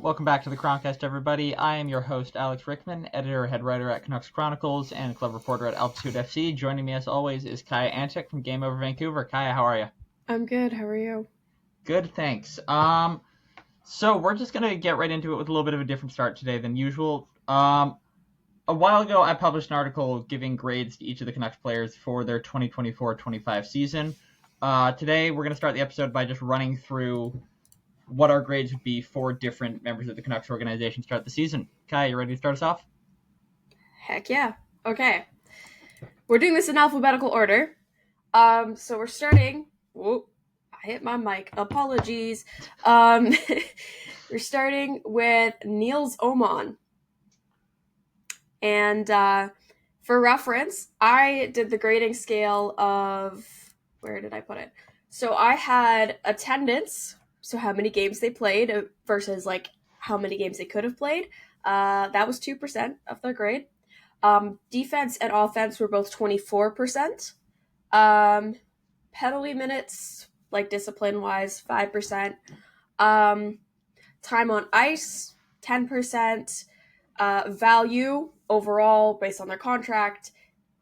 Welcome back to the Chroncast, everybody. I am your host, Alex Rickman, editor, head writer at Canucks Chronicles, and club reporter at Altitude FC. Joining me, as always, is Kaja Antic from Game Over Vancouver. Kaja, how are you? I'm good. How are you? Good, thanks. So we're just going to get right into it with a little bit of a different start today than usual. A while ago, I published an article giving grades to each of the Canucks players for their 2024-25 season. Today, we're going to start the episode by just running through what our grades would be for different members of the Canucks organization to start the season. Kai, you ready to start us off? Heck yeah. Okay. We're doing this in alphabetical order. So we're starting... Whoa, I hit my mic. Apologies. We're starting with Niels Oman. And for reference, I did the grading scale of... Where did I put it? So I had attendance... So how many games they played versus like how many games they could have played. That was 2% of their grade. Defense and offense were both 24%. Penalty minutes, like discipline-wise, 5%. Time on ice, 10%. Value overall, based on their contract,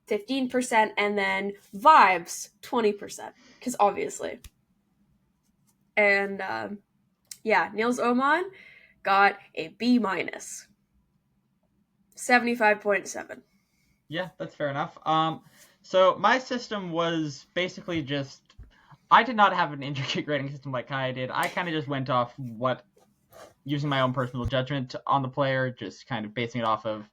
15%. And then vibes, 20%. Because obviously... And, Niels Oman got a B-. 75.7. Yeah, that's fair enough. So my system was basically just... I did not have an intricate grading system like Kaya did. I kind of just went off using my own personal judgment on the player, just kind of basing it off of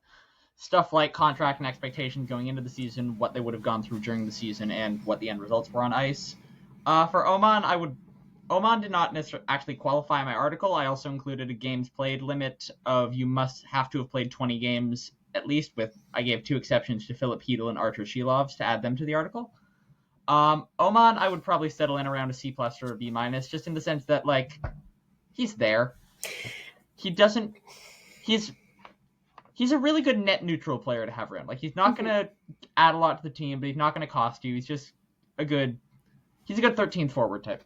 stuff like contract and expectations going into the season, what they would have gone through during the season, and what the end results were on ice. For Oman did not necessarily actually qualify my article. I also included a games played limit of you must have to have played 20 games at least. I gave 2 exceptions to Philip Hedl and Artur Shilovs to add them to the article. Oman, I would probably settle in around a C+ or a B-, just in the sense that, like, he's there. He's a really good net neutral player to have around. Like, he's not going to add a lot to the team, but he's not going to cost you. He's just he's a good 13th forward type.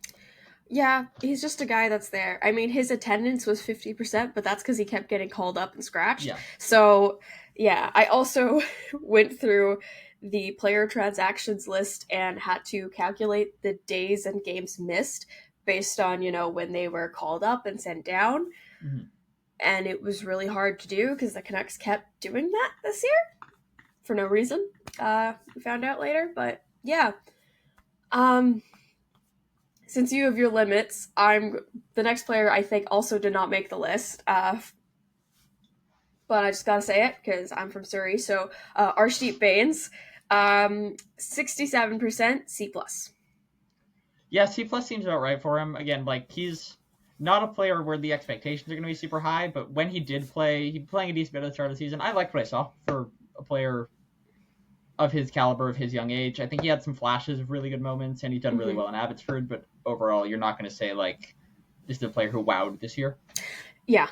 Yeah, he's just a guy that's there. I mean, his attendance was 50%, but that's because he kept getting called up and scratched. Yeah. So, yeah, I also went through the player transactions list and had to calculate the days and games missed based on, when they were called up and sent down. Mm-hmm. And it was really hard to do because the Canucks kept doing that this year for no reason. We found out later, but yeah. Since you have your limits, the next player I think also did not make the list. But I just gotta say it because I'm from Surrey. So Arshdeep Bains, 67% C+. Yeah, C+ seems about right for him. Again, like, he's not a player where the expectations are going to be super high, but when he did play, he was playing a decent bit at the start of the season. I liked what I saw for a player of his caliber, of his young age. I think he had some flashes of really good moments, and he's done really well in Abbotsford, but overall, you're not going to say, like, this is a player who wowed this year. Yeah.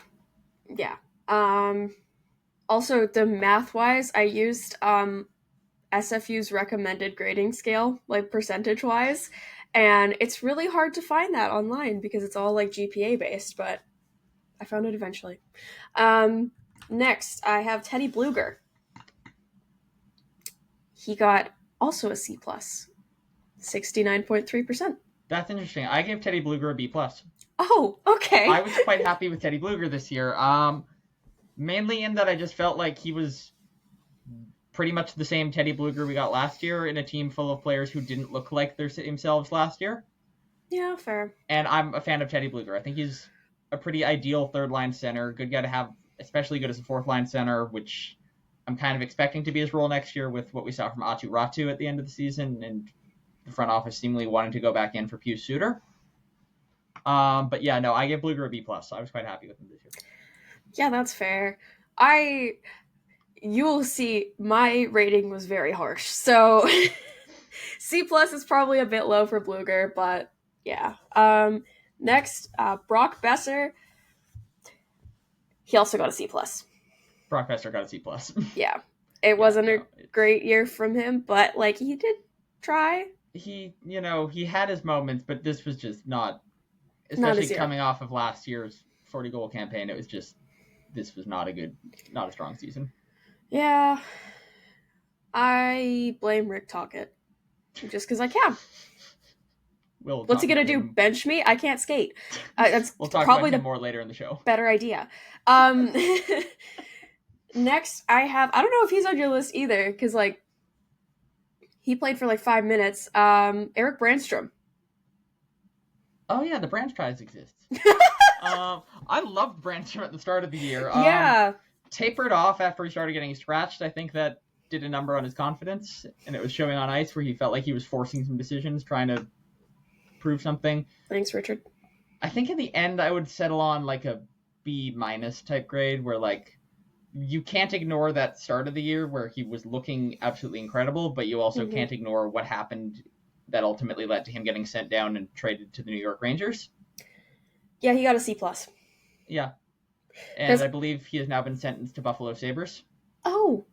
Also, the math-wise, I used SFU's recommended grading scale, like, percentage-wise, and it's really hard to find that online because it's all, like, GPA-based, but I found it eventually. Next, I have Teddy Bluger. He got also a C+, 69.3%. That's interesting. I gave Teddy Bluger a B+. Oh, okay. I was quite happy with Teddy Bluger this year. Mainly in that I just felt like he was pretty much the same Teddy Bluger we got last year in a team full of players who didn't look like themselves last year. Yeah, fair. And I'm a fan of Teddy Bluger. I think he's a pretty ideal third-line center. Good guy to have, especially good as a fourth-line center, which I'm kind of expecting to be his role next year with what we saw from Aatu Räty at the end of the season and the front office seemingly wanting to go back in for Pius Suter. But yeah, no, I gave Bluger a B+. So I was quite happy with him this year. Yeah, that's fair. You'll see my rating was very harsh. So C+ is probably a bit low for Bluger, but yeah. Next, Brock Boeser. He also got a C+. Brock Boeser got a C+. Yeah. It wasn't a great year from him, but, like, he did try. He had his moments, but this was just not, especially coming off of last year's 40-goal campaign. It was just, this was not a strong season. Yeah. I blame Rick Tocchet. Just because I can. What's he going to do? Bench me? I can't skate. That's we'll talk probably about him more later in the show. Better idea. Next, I don't know if he's on your list either, because, like, he played for, like, 5 minutes. Eric Brandstrom. Oh, yeah, the Branch Prize exists. I loved Brandstrom at the start of the year. Yeah. Tapered off after he started getting scratched. I think that did a number on his confidence, and it was showing on ice where he felt like he was forcing some decisions, trying to prove something. Thanks, Richard. I think in the end I would settle on like a B- type grade, where like you can't ignore that start of the year where he was looking absolutely incredible, but you also can't ignore what happened that ultimately led to him getting sent down and traded to the New York Rangers. Yeah, he got a C+. Yeah. And I believe he has now been sentenced to Buffalo Sabres. Oh.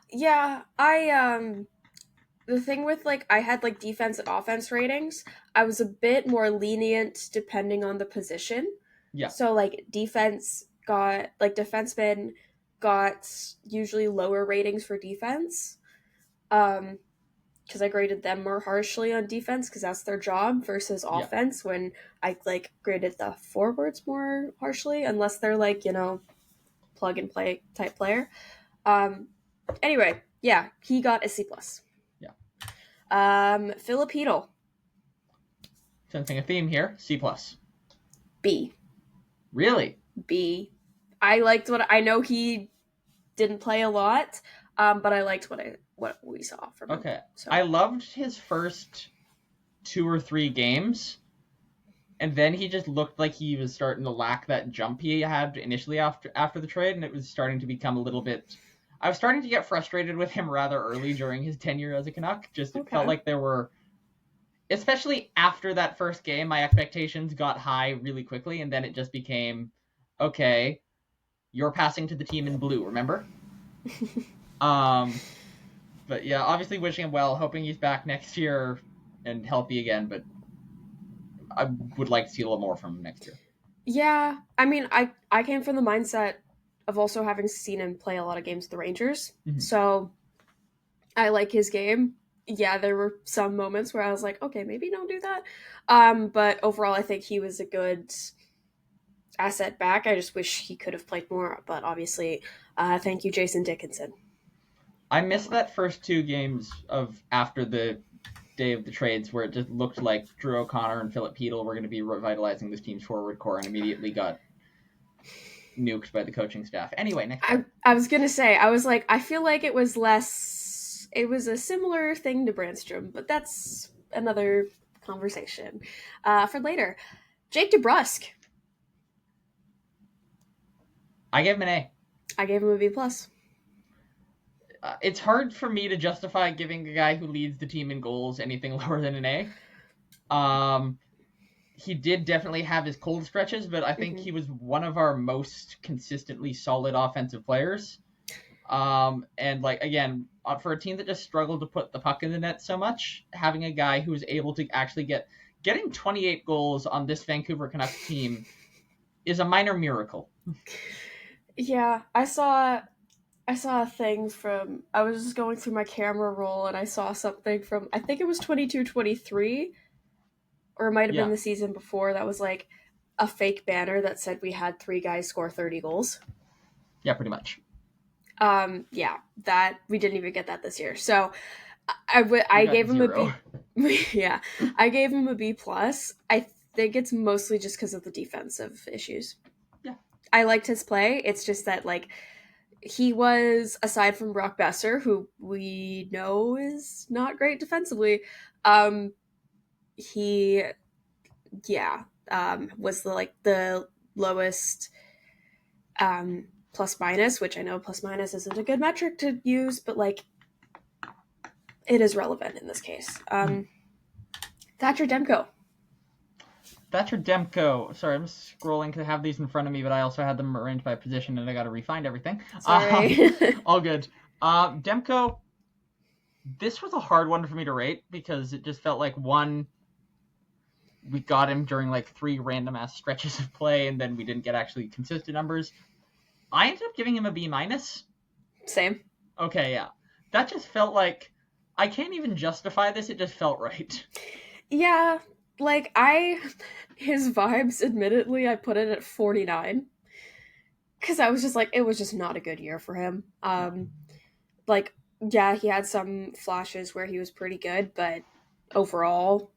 Yeah, the thing with, like, I had, like, defense and offense ratings, I was a bit more lenient depending on the position. Yeah. So, like, defensemen got usually lower ratings for defense. Because I graded them more harshly on defense, because that's their job, versus offense, when I, like, graded the forwards more harshly, unless they're, like, you know, plug-and-play type player. Anyway, yeah, he got a C+. Philip Hedl. Sensing a theme here. C+. B. Really? B. I liked I know he didn't play a lot, but I liked what we saw from him. Okay. So. I loved his first 2 or 3 games, and then he just looked like he was starting to lack that jump he had initially after the trade, and it was starting to become a little bit... I was starting to get frustrated with him rather early during his tenure as a Canuck. It felt like there were... Especially after that first game, my expectations got high really quickly, and then it just became, okay, you're passing to the team in blue, remember? But yeah, obviously wishing him well, hoping he's back next year and healthy again, but I would like to see a little more from him next year. Yeah, I mean, I came from the mindset of also having seen him play a lot of games with the Rangers, so I like his game. Yeah, there were some moments where I was like, okay, maybe don't do that. But overall, I think he was a good asset back. I just wish he could have played more, but obviously, thank you, Jason Dickinson. I missed that first 2 games of after the day of the trades where it just looked like Drew O'Connor and Philip Hedl were going to be revitalizing this team's forward core, and immediately got nuked by the coaching staff. Anyway, next time. I was going to say, I was like, I feel like it was a similar thing to Brandstrom, but that's another conversation for later. Jake DeBrusk. I gave him an A. I gave him a B+. It's hard for me to justify giving a guy who leads the team in goals anything lower than an A. He did definitely have his cold stretches, but I think he was one of our most consistently solid offensive players. And like, again, for a team that just struggled to put the puck in the net so much, having a guy who was able to actually getting 28 goals on this Vancouver Canucks team is a minor miracle. Yeah, I saw a thing from, I was just going through my camera roll and I saw something from, I think it was 22-23, or it might have been the season before, that was like a fake banner that said we had 3 guys score 30 goals. Yeah, pretty much. Yeah, that, we didn't even get that this year. So I gave him 0. A B. Yeah, I gave him a B+. I think it's mostly just because of the defensive issues. Yeah. I liked his play. It's just that, like, he was, aside from Brock Besser, who we know is not great defensively, he, was the lowest plus minus, which I know plus minus isn't a good metric to use, but like it is relevant in this case. Thatcher Demko. Sorry, I'm scrolling to have these in front of me, but I also had them arranged by position, and I got to refind everything. Sorry. All good. Demko, this was a hard one for me to rate because it just felt like, one, we got him during like 3 random ass stretches of play, and then we didn't get actually consistent numbers. I ended up giving him a B-. Same. Okay, yeah. That just felt like, I can't even justify this, it just felt right. Yeah, like, his vibes, admittedly, I put it at 49. Because I was just like, it was just not a good year for him. Like, yeah, he had some flashes where he was pretty good, but overall,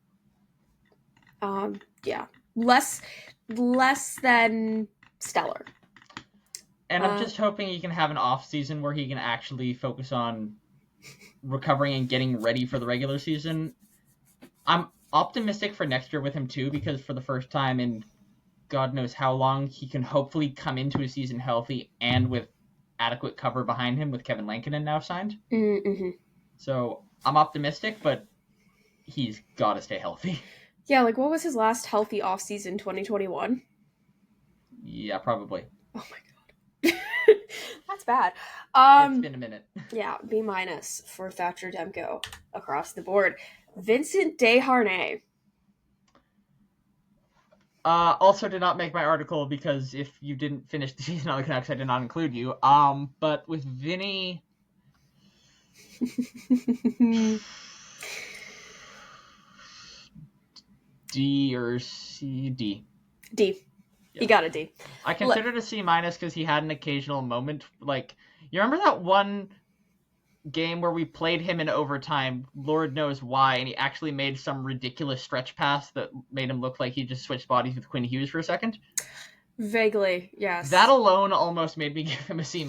yeah, less than stellar. And I'm just hoping he can have an off season where he can actually focus on recovering and getting ready for the regular season. I'm optimistic for next year with him too, because for the first time in God knows how long, he can hopefully come into a season healthy and with adequate cover behind him with Kevin Lankinen now signed. Mm-hmm. So I'm optimistic, but he's got to stay healthy. Yeah, like, what was his last healthy offseason, 2021? Yeah, probably. Oh my god. That's bad. It's been a minute. Yeah, B- for Thatcher Demko across the board. Vincent Desharnais. Also did not make my article because if you didn't finish the season on the Canucks, I did not include you. But with Vinny... D or C? D. D. Yeah. He got a D. I considered a C- because he had an occasional moment. Like, you remember that one game where we played him in overtime, Lord knows why, and he actually made some ridiculous stretch pass that made him look like he just switched bodies with Quinn Hughes for a second? Vaguely, yes. That alone almost made me give him a C-.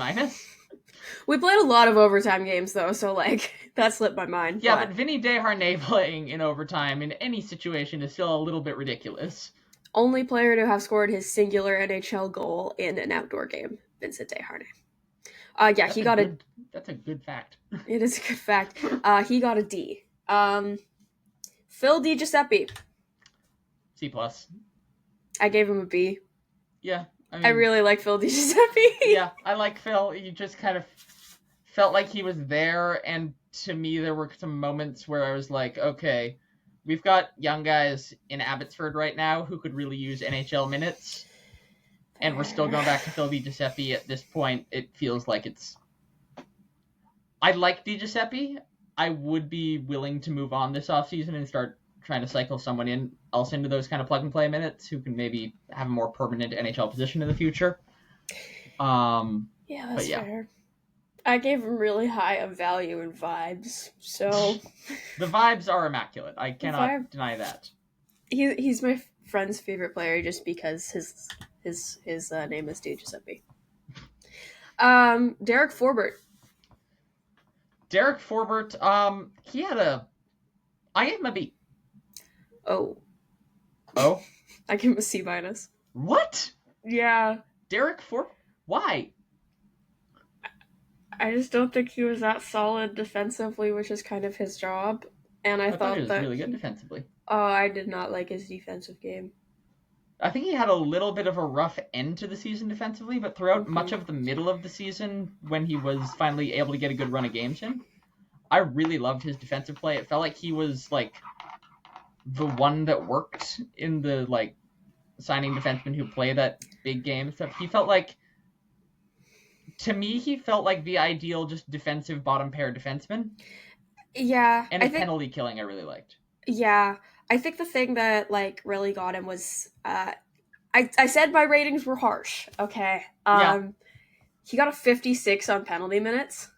We played a lot of overtime games, though, so, like, that slipped my mind. Yeah, but Vinny Desharnais playing in overtime in any situation is still a little bit ridiculous. Only player to have scored his singular NHL goal in an outdoor game, Vincent Desharnais. Yeah, he got a... That's a good fact. It is a good fact. He got a D. Phil DiGiuseppe. C+. I gave him a B. Yeah. I really like Phil DiGiuseppe. Yeah, I like Phil. He just kind of felt like he was there, and to me there were some moments where I was like, okay, we've got young guys in Abbotsford right now who could really use NHL minutes, and we're still going back to Phil DiGiuseppe at this point. It feels like it's... I like DiGiuseppe. I would be willing to move on this offseason and start trying to cycle someone else into those kind of plug-and-play minutes who can maybe have a more permanent NHL position in the future. Yeah, that's fair. I gave him really high of value and vibes, so... The vibes are immaculate. I cannot deny that. He's my friend's favorite player just because his name is DiGiuseppe. Derek Forbort. Derek Forbort, he had a... I gave him a B. Oh? I gave him a C-. What? Yeah. Derek Forbort? Why? I just don't think he was that solid defensively, which is kind of his job. And I thought he was really good defensively. Oh, I did not like his defensive game. I think he had a little bit of a rough end to the season defensively, but throughout much of the middle of the season, when he was finally able to get a good run of games in, I really loved his defensive play. It felt like he was, like, the one that worked in the, like, signing defensemen who play that big game stuff. He felt like, to me, he felt like the ideal just defensive bottom pair defenseman. Yeah. And his penalty killing I really liked. Yeah. I think the thing that, like, really got him was, I said my ratings were harsh, okay? Yeah. He got a 56 on penalty minutes.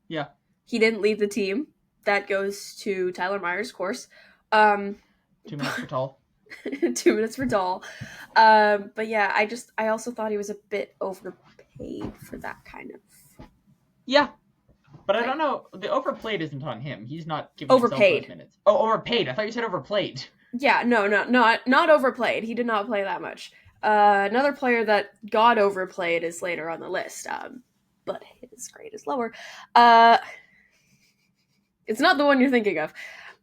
Yeah. He didn't lead the team. That goes to Tyler Myers, of course. 2 minutes for Tall. 2 minutes for Dahl. But yeah, I also thought he was a bit overpaid for that kind of... Yeah. But I don't know. The overplayed isn't on him. He's not giving overpaid. Himself those minutes. Oh, overpaid. I thought you said overplayed. Yeah, no, not overplayed. He did not play that much. Another player that got overplayed is later on the list, but his grade is lower. It's not the one you're thinking of.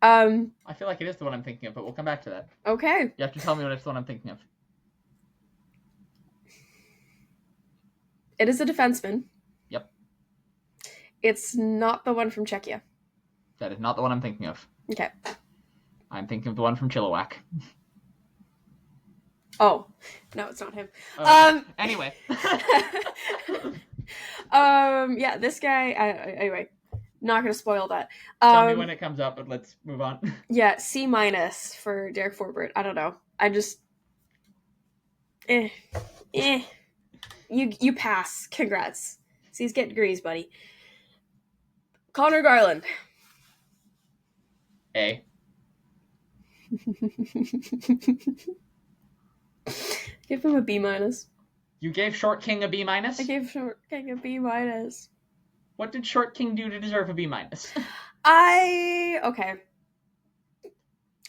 I feel like it is the one I'm thinking of, but we'll come back to that. Okay. You have to tell me what it's the one I'm thinking of. It is a defenseman. Yep. It's not the one from Czechia. That is not the one I'm thinking of. Okay. I'm thinking of the one from Chilliwack. Oh, no, it's not him. Anyway. Yeah, this guy. Anyway, not gonna spoil that. Tell me when it comes up, but let's move on. Yeah, C- for Derek Forbert. I don't know. I just, You pass. Congrats. See, he's getting degrees, buddy. Connor Garland. A. Give him a B-. You gave Short King a B-? I gave Short King a B-. What did Short King do to deserve a B-? Okay.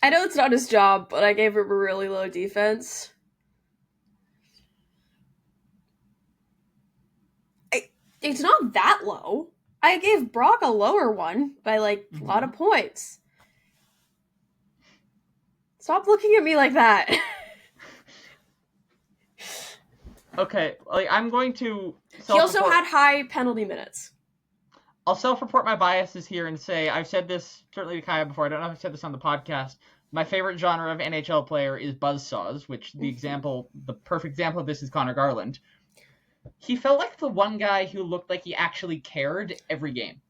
I know it's not his job, but I gave him a really low defense. It's not that low. I gave Brock a lower one by, a lot of points. Stop looking at me like that. Okay, I'm going to He also had high penalty minutes. I'll self-report my biases here and say, I've said this certainly to Kaja before, I don't know if I've said this on the podcast, my favorite genre of NHL player is buzzsaws, which the perfect example of this is Connor Garland. He felt like the one guy who looked like he actually cared every game.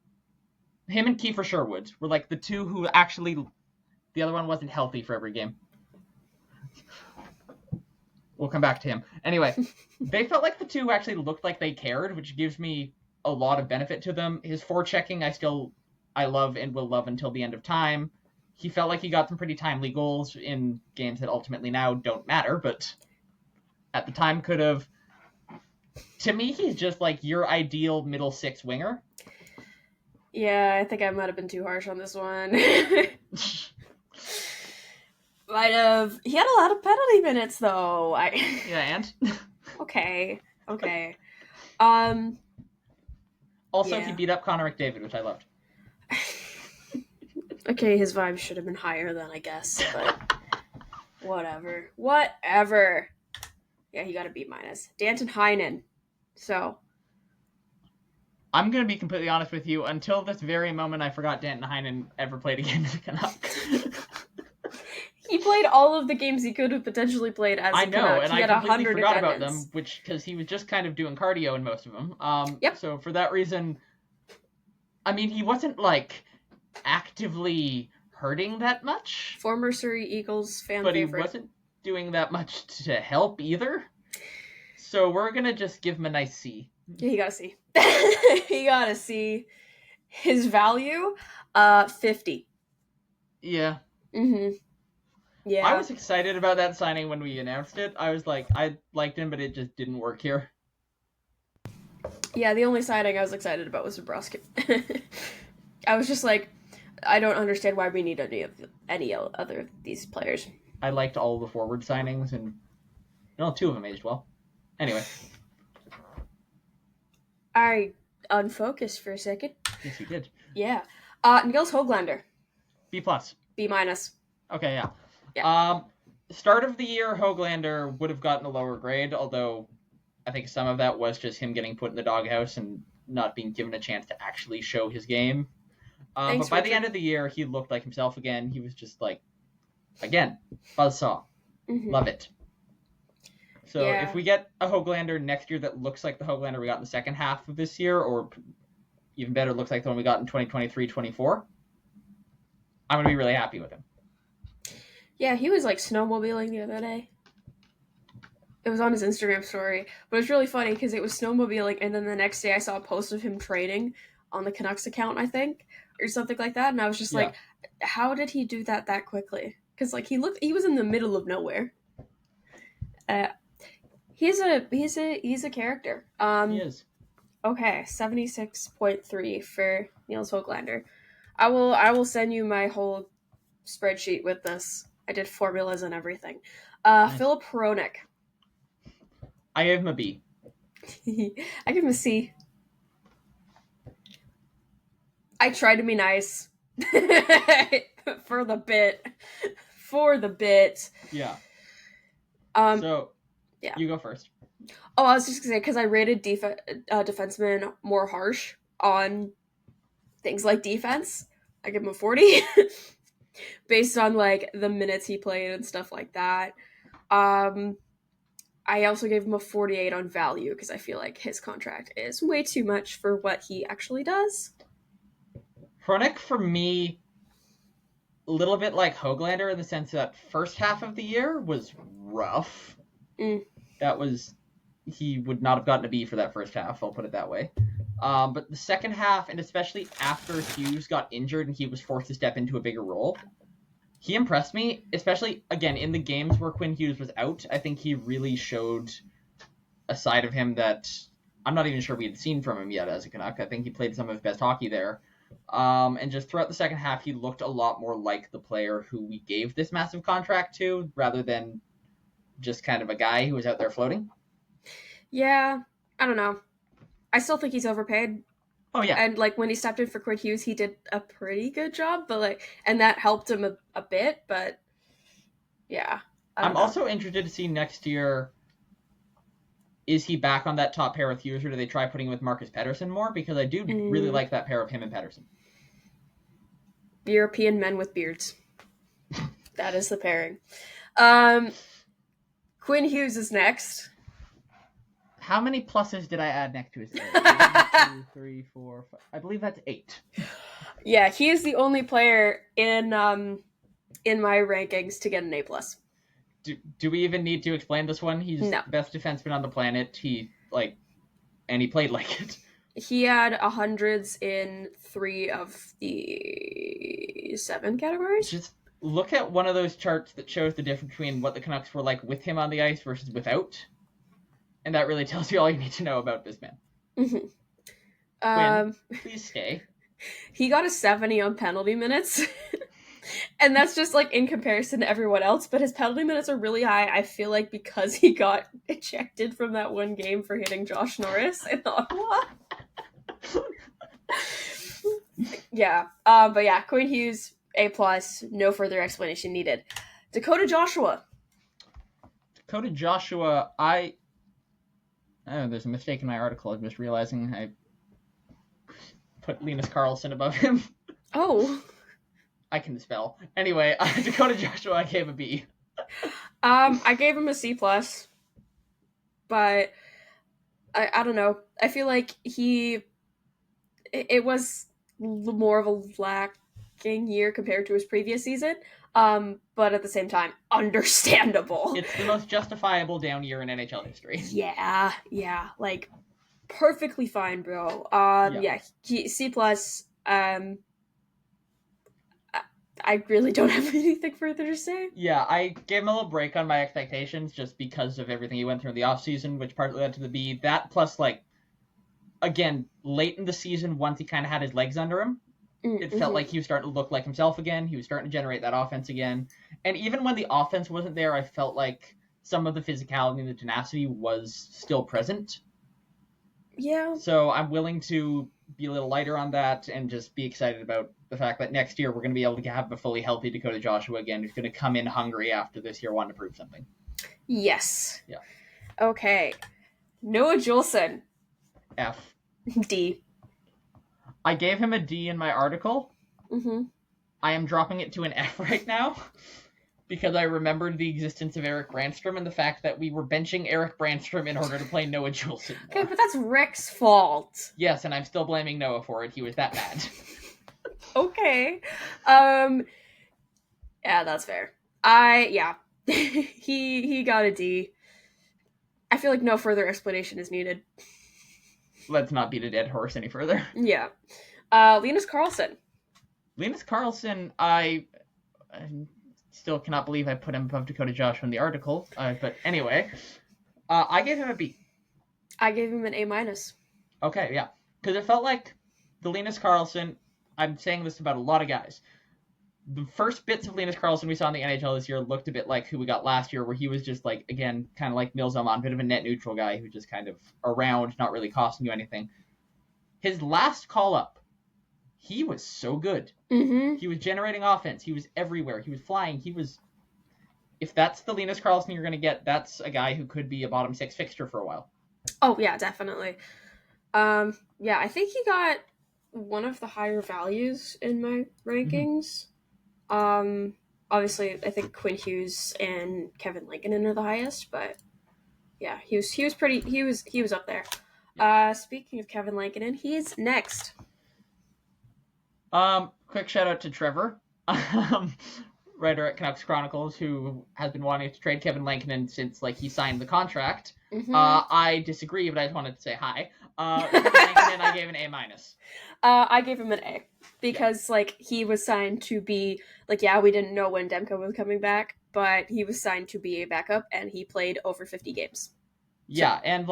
Him and Kiefer Sherwood were the two who actually, the other one wasn't healthy for every game. We'll come back to him. Anyway, they felt like the two who actually looked like they cared, which gives me a lot of benefit to them. His forechecking I love and will love until the end of time. He felt like he got some pretty timely goals in games that ultimately now don't matter, but at the time could have. To me, he's just your ideal middle six winger. Yeah, I think I might have been too harsh on this one. Might have. He had a lot of penalty minutes, though. Yeah, and? Okay. Also, he beat up Connor McDavid, which I loved. Okay, his vibes should have been higher then, I guess, but whatever. Yeah, he got a B-. Danton Heinen. So. I'm going to be completely honest with you. Until this very moment, I forgot Danton Heinen ever played a game as a Canuck. He played all of the games he could have potentially played as a Canuck. I know, and he had I completely forgot attendance. about them, because he was just kind of doing cardio in most of them. Yep. So for that reason, I mean, he wasn't, actively hurting that much. Former Surrey Eagles fan but favorite. He wasn't doing that much to help either. So we're going to just give him a nice C. Yeah, he got a C. He got a C. His value, 50. Yeah. Mm-hmm. Yeah. I was excited about that signing when we announced it. I was I liked him, but it just didn't work here. Yeah, the only signing I was excited about was Nebraska. I was just I don't understand why we need any other of these players. I liked all the forward signings, and two of them aged well. Anyway. I unfocused for a second. Yes, you did. Yeah. Niels Höglander. B+. B-. Okay, yeah. Yeah. Start of the year, Höglander would have gotten a lower grade, although I think some of that was just him getting put in the doghouse and not being given a chance to actually show his game. But by the end of the year, he looked like himself again. He was just again, buzzsaw. Mm-hmm. Love it. So if we get a Höglander next year that looks like the Höglander we got in the second half of this year, or even better, looks like the one we got in 2023-24, I'm going to be really happy with him. Yeah, he was snowmobiling the other day. It was on his Instagram story, but it was really funny because it was snowmobiling, and then the next day I saw a post of him training on the Canucks account, I think, or something like that, and I was just how did he do that quickly? Because he was in the middle of nowhere. He's a character. He is. Okay, 76.3 for Niels Höglander. I will send you my whole spreadsheet with this. I did formulas and everything. Nice. Philip Hronek. I gave him a B. I give him a C. I tried to be nice. For the bit. Yeah. Yeah. You go first. Oh, I was just going to say, because I rated defensemen more harsh on things like defense. I give him a 40. Based on, the minutes he played and stuff like that. I also gave him a 48 on value because I feel like his contract is way too much for what he actually does. Hronek, for me, a little bit like Höglander in the sense that first half of the year was rough. He would not have gotten a B for that first half, I'll put it that way. But the second half, and especially after Hughes got injured and he was forced to step into a bigger role, he impressed me, especially, again, in the games where Quinn Hughes was out. I think he really showed a side of him that I'm not even sure we had seen from him yet as a Canuck. I think he played some of his best hockey there. And just throughout the second half, he looked a lot more like the player who we gave this massive contract to, rather than just kind of a guy who was out there floating. Yeah, I don't know. I still think he's overpaid. Oh, yeah. And, like, when he stepped in for Quinn Hughes, he did a pretty good job, but, like, and that helped him a bit, but, yeah. I'm also interested to see next year, is he back on that top pair with Hughes, or do they try putting him with Marcus Pettersson more? Because I do really like that pair of him and Pettersson. European men with beards. That is the pairing. Quinn Hughes is next. How many pluses did I add next to his name? 1, 2, 3, 4, 5. I believe that's 8. Yeah, he is the only player in my rankings to get an A+. Do we even need to explain this one? He's the best defenseman on the planet. And he played like it. He had 100s in 3 of the 7 categories. Just look at one of those charts that shows the difference between what the Canucks were like with him on the ice versus without. And that really tells you all you need to know about this man. Mm-hmm. Quinn, please stay. He got a 70 on penalty minutes. And that's just, like, in comparison to everyone else. But his penalty minutes are really high, I feel like, because he got ejected from that one game for hitting Josh Norris in Ottawa. Yeah. But yeah, Quinn Hughes, A+, no further explanation needed. Dakota Joshua. There's a mistake in my article. I'm just realizing I put Linus Karlsson above him. Oh. I can spell. Anyway, Dakota Joshua, I gave a B. I gave him a C+. But I don't know. I feel like it was more of a lacking year compared to his previous season. But at the same time, understandable. It's the most justifiable down year in NHL history. Yeah, like, perfectly fine, bro. C+. I really don't have anything further to say. Yeah, I gave him a little break on my expectations just because of everything he went through in the offseason, which partly led to the B. That plus, like, again, late in the season, once he kind of had his legs under him, it felt like he was starting to look like himself again. He was starting to generate that offense again. And even when the offense wasn't there, I felt like some of the physicality and the tenacity was still present. Yeah. So I'm willing to be a little lighter on that and just be excited about the fact that next year we're going to be able to have a fully healthy Dakota Joshua again, who's going to come in hungry after this year wanting to prove something. Yes. Yeah. Okay. Noah Juulsen. F. D. I gave him a D in my article. Mm-hmm. I am dropping it to an F right now because I remembered the existence of Erik Brannstrom and the fact that we were benching Erik Brannstrom in order to play Noah Juulsen. Okay, but that's Rick's fault. Yes, and I'm still blaming Noah for it. He was that bad. Okay. Yeah, that's fair. He got a D. I feel like no further explanation is needed. Let's not beat a dead horse any further. Yeah. Linus Karlsson. Linus Karlsson, I still cannot believe I put him above Dakota Joshua in the article. But anyway, I gave him a B. I gave him an A-. Okay, yeah. Because it felt like the Linus Karlsson, I'm saying this about a lot of guys, the first bits of Linus Karlsson we saw in the NHL this year looked a bit like who we got last year, where he was just like, again, kind of like Nils Alman, a bit of a net neutral guy who just kind of around, not really costing you anything. His last call-up, he was so good. Mm-hmm. He was generating offense. He was everywhere. He was flying. If that's the Linus Karlsson you're going to get, that's a guy who could be a bottom 6 fixture for a while. Oh, yeah, definitely. Yeah, I think he got one of the higher values in my rankings. Mm-hmm. Obviously, I think Quinn Hughes and Kevin Lankinen are the highest, but Yeah, he was up there. Speaking of Kevin Lankinen, he's next. Quick shout out to Trevor, writer at Canucks Chronicles, who has been wanting to trade Kevin Lankinen since he signed the contract. Mm-hmm. I disagree, but I just wanted to say hi. Kevin Lankinen, I gave an A-. I gave him an A because he was signed to be we didn't know when Demko was coming back, but he was signed to be a backup, and he played over 50 games. Yeah, and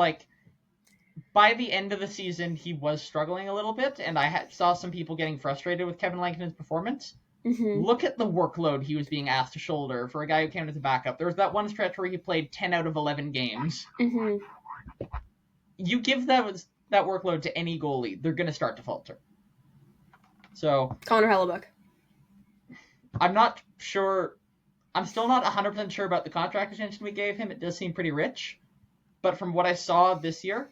by the end of the season, he was struggling a little bit, and I saw some people getting frustrated with Kevin Lankinen's performance. Mm-hmm. Look at the workload he was being asked to shoulder for a guy who came as a backup. There was that one stretch where he played 10 out of 11 games. Mm-hmm. You give that workload to any goalie, they're going to start to falter. So Connor Hellebuck. I'm not sure. I'm still not 100% sure about the contract extension we gave him. It does seem pretty rich. But from what I saw this year,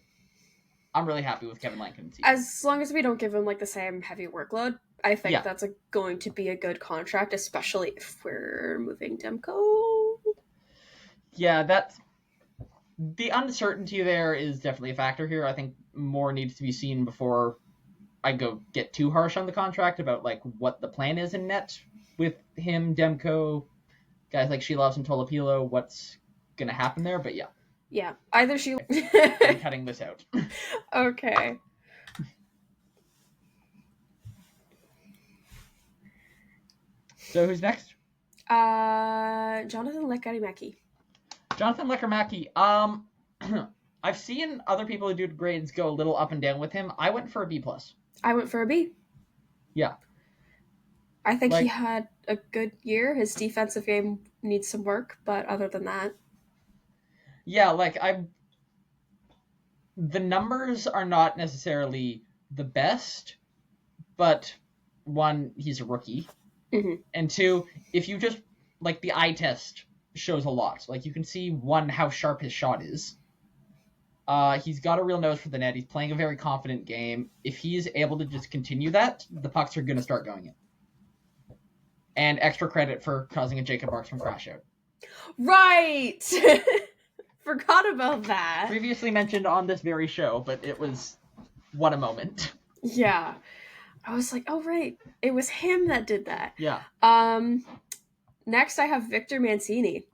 I'm really happy with Kevin Lankinen. As long as we don't give him the same heavy workload, I think that's going to be a good contract, especially if we're moving Demko. Yeah, that's the uncertainty there is definitely a factor here. I think more needs to be seen before I get too harsh on the contract about what the plan is in net with him, Demko, guys like Shelovs and Tolopilo, what's gonna happen there. But yeah. Yeah, either I'm cutting this out. Okay. So who's next? Jonathan Lekarimäki. Jonathan Lekarimäki. I've seen other people who do grades go a little up and down with him. I went for a B+. I went for a B. Yeah. I think he had a good year. His defensive game needs some work, but other than that. Yeah, the numbers are not necessarily the best, but one, he's a rookie. Mm-hmm. And two, if you just, the eye test shows a lot. You can see, one, how sharp his shot is. He's got a real nose for the net. He's playing a very confident game. If he's able to just continue that, the pucks are going to start going in. And extra credit for causing a Jacob Markstrom crash out. Right! Forgot about that. Previously mentioned on this very show, but it was... what a moment. Yeah. I was like, oh, right. It was him that did that. Yeah. Next, I have Victor Mancini.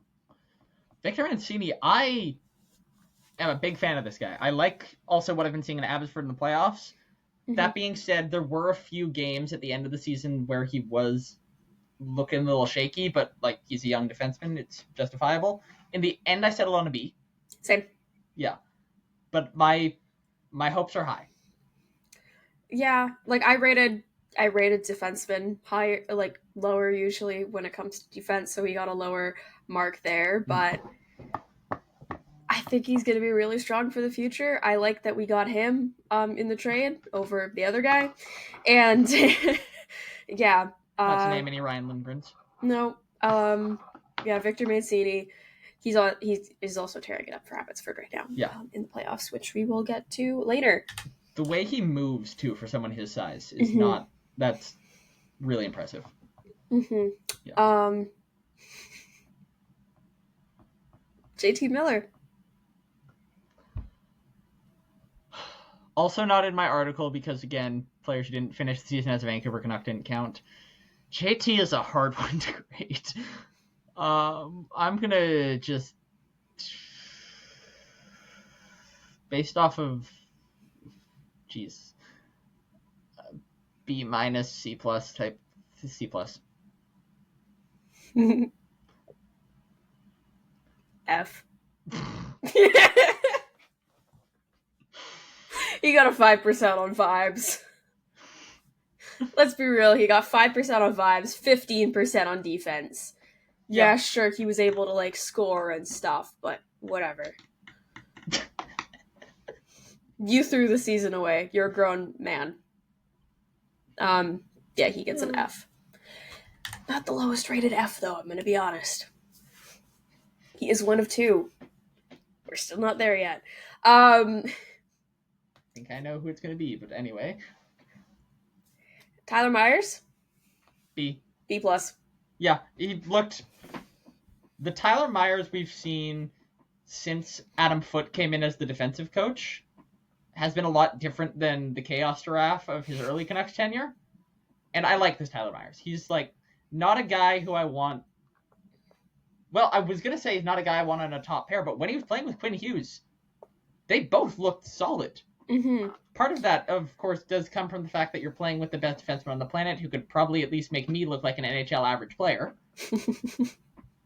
Victor Mancini, I am a big fan of this guy. I like also what I've been seeing in Abbotsford in the playoffs. Mm-hmm. That being said, there were a few games at the end of the season where he was looking a little shaky, but he's a young defenseman. It's justifiable. In the end, I settled on a B. Same. Yeah. But my hopes are high. Yeah, I rated defensemen higher, lower usually when it comes to defense, so he got a lower mark there, but I think he's going to be really strong for the future. I like that we got him in the trade over the other guy, and yeah. Not to name any Ryan Lindgrens. No. Yeah, Victor Mancini. He is also tearing it up for Abbotsford right now. Yeah. In the playoffs, which we will get to later. The way he moves, too, for someone his size is mm-hmm. That's really impressive. Mm-hmm. Yeah. JT Miller. Also not in my article because, again, players who didn't finish the season as a Vancouver Canuck didn't count. JT is a hard one to grade. I'm going to just... based off of... B-, C+, type C+. F. He got a 5% on vibes. Let's be real, he got 5% on vibes, 15% on defense. Yeah, sure, he was able to, score and stuff, but whatever. You threw the season away. You're a grown man. Yeah, he gets an F. Not the lowest rated F, though, I'm gonna be honest. He is one of two. We're still not there yet. I think I know who it's gonna be, but anyway. Tyler Myers? B. B+. Yeah, he looked... The Tyler Myers we've seen since Adam Foote came in as the defensive coach has been a lot different than the chaos giraffe of his early Canucks tenure. And I like this Tyler Myers. He's like not a guy who I want. Well, I was going to say he's not a guy I want on a top pair, but when he was playing with Quinn Hughes, they both looked solid. Mm-hmm. Part of that, of course, does come from the fact that you're playing with the best defenseman on the planet who could probably at least make me look like an NHL average player.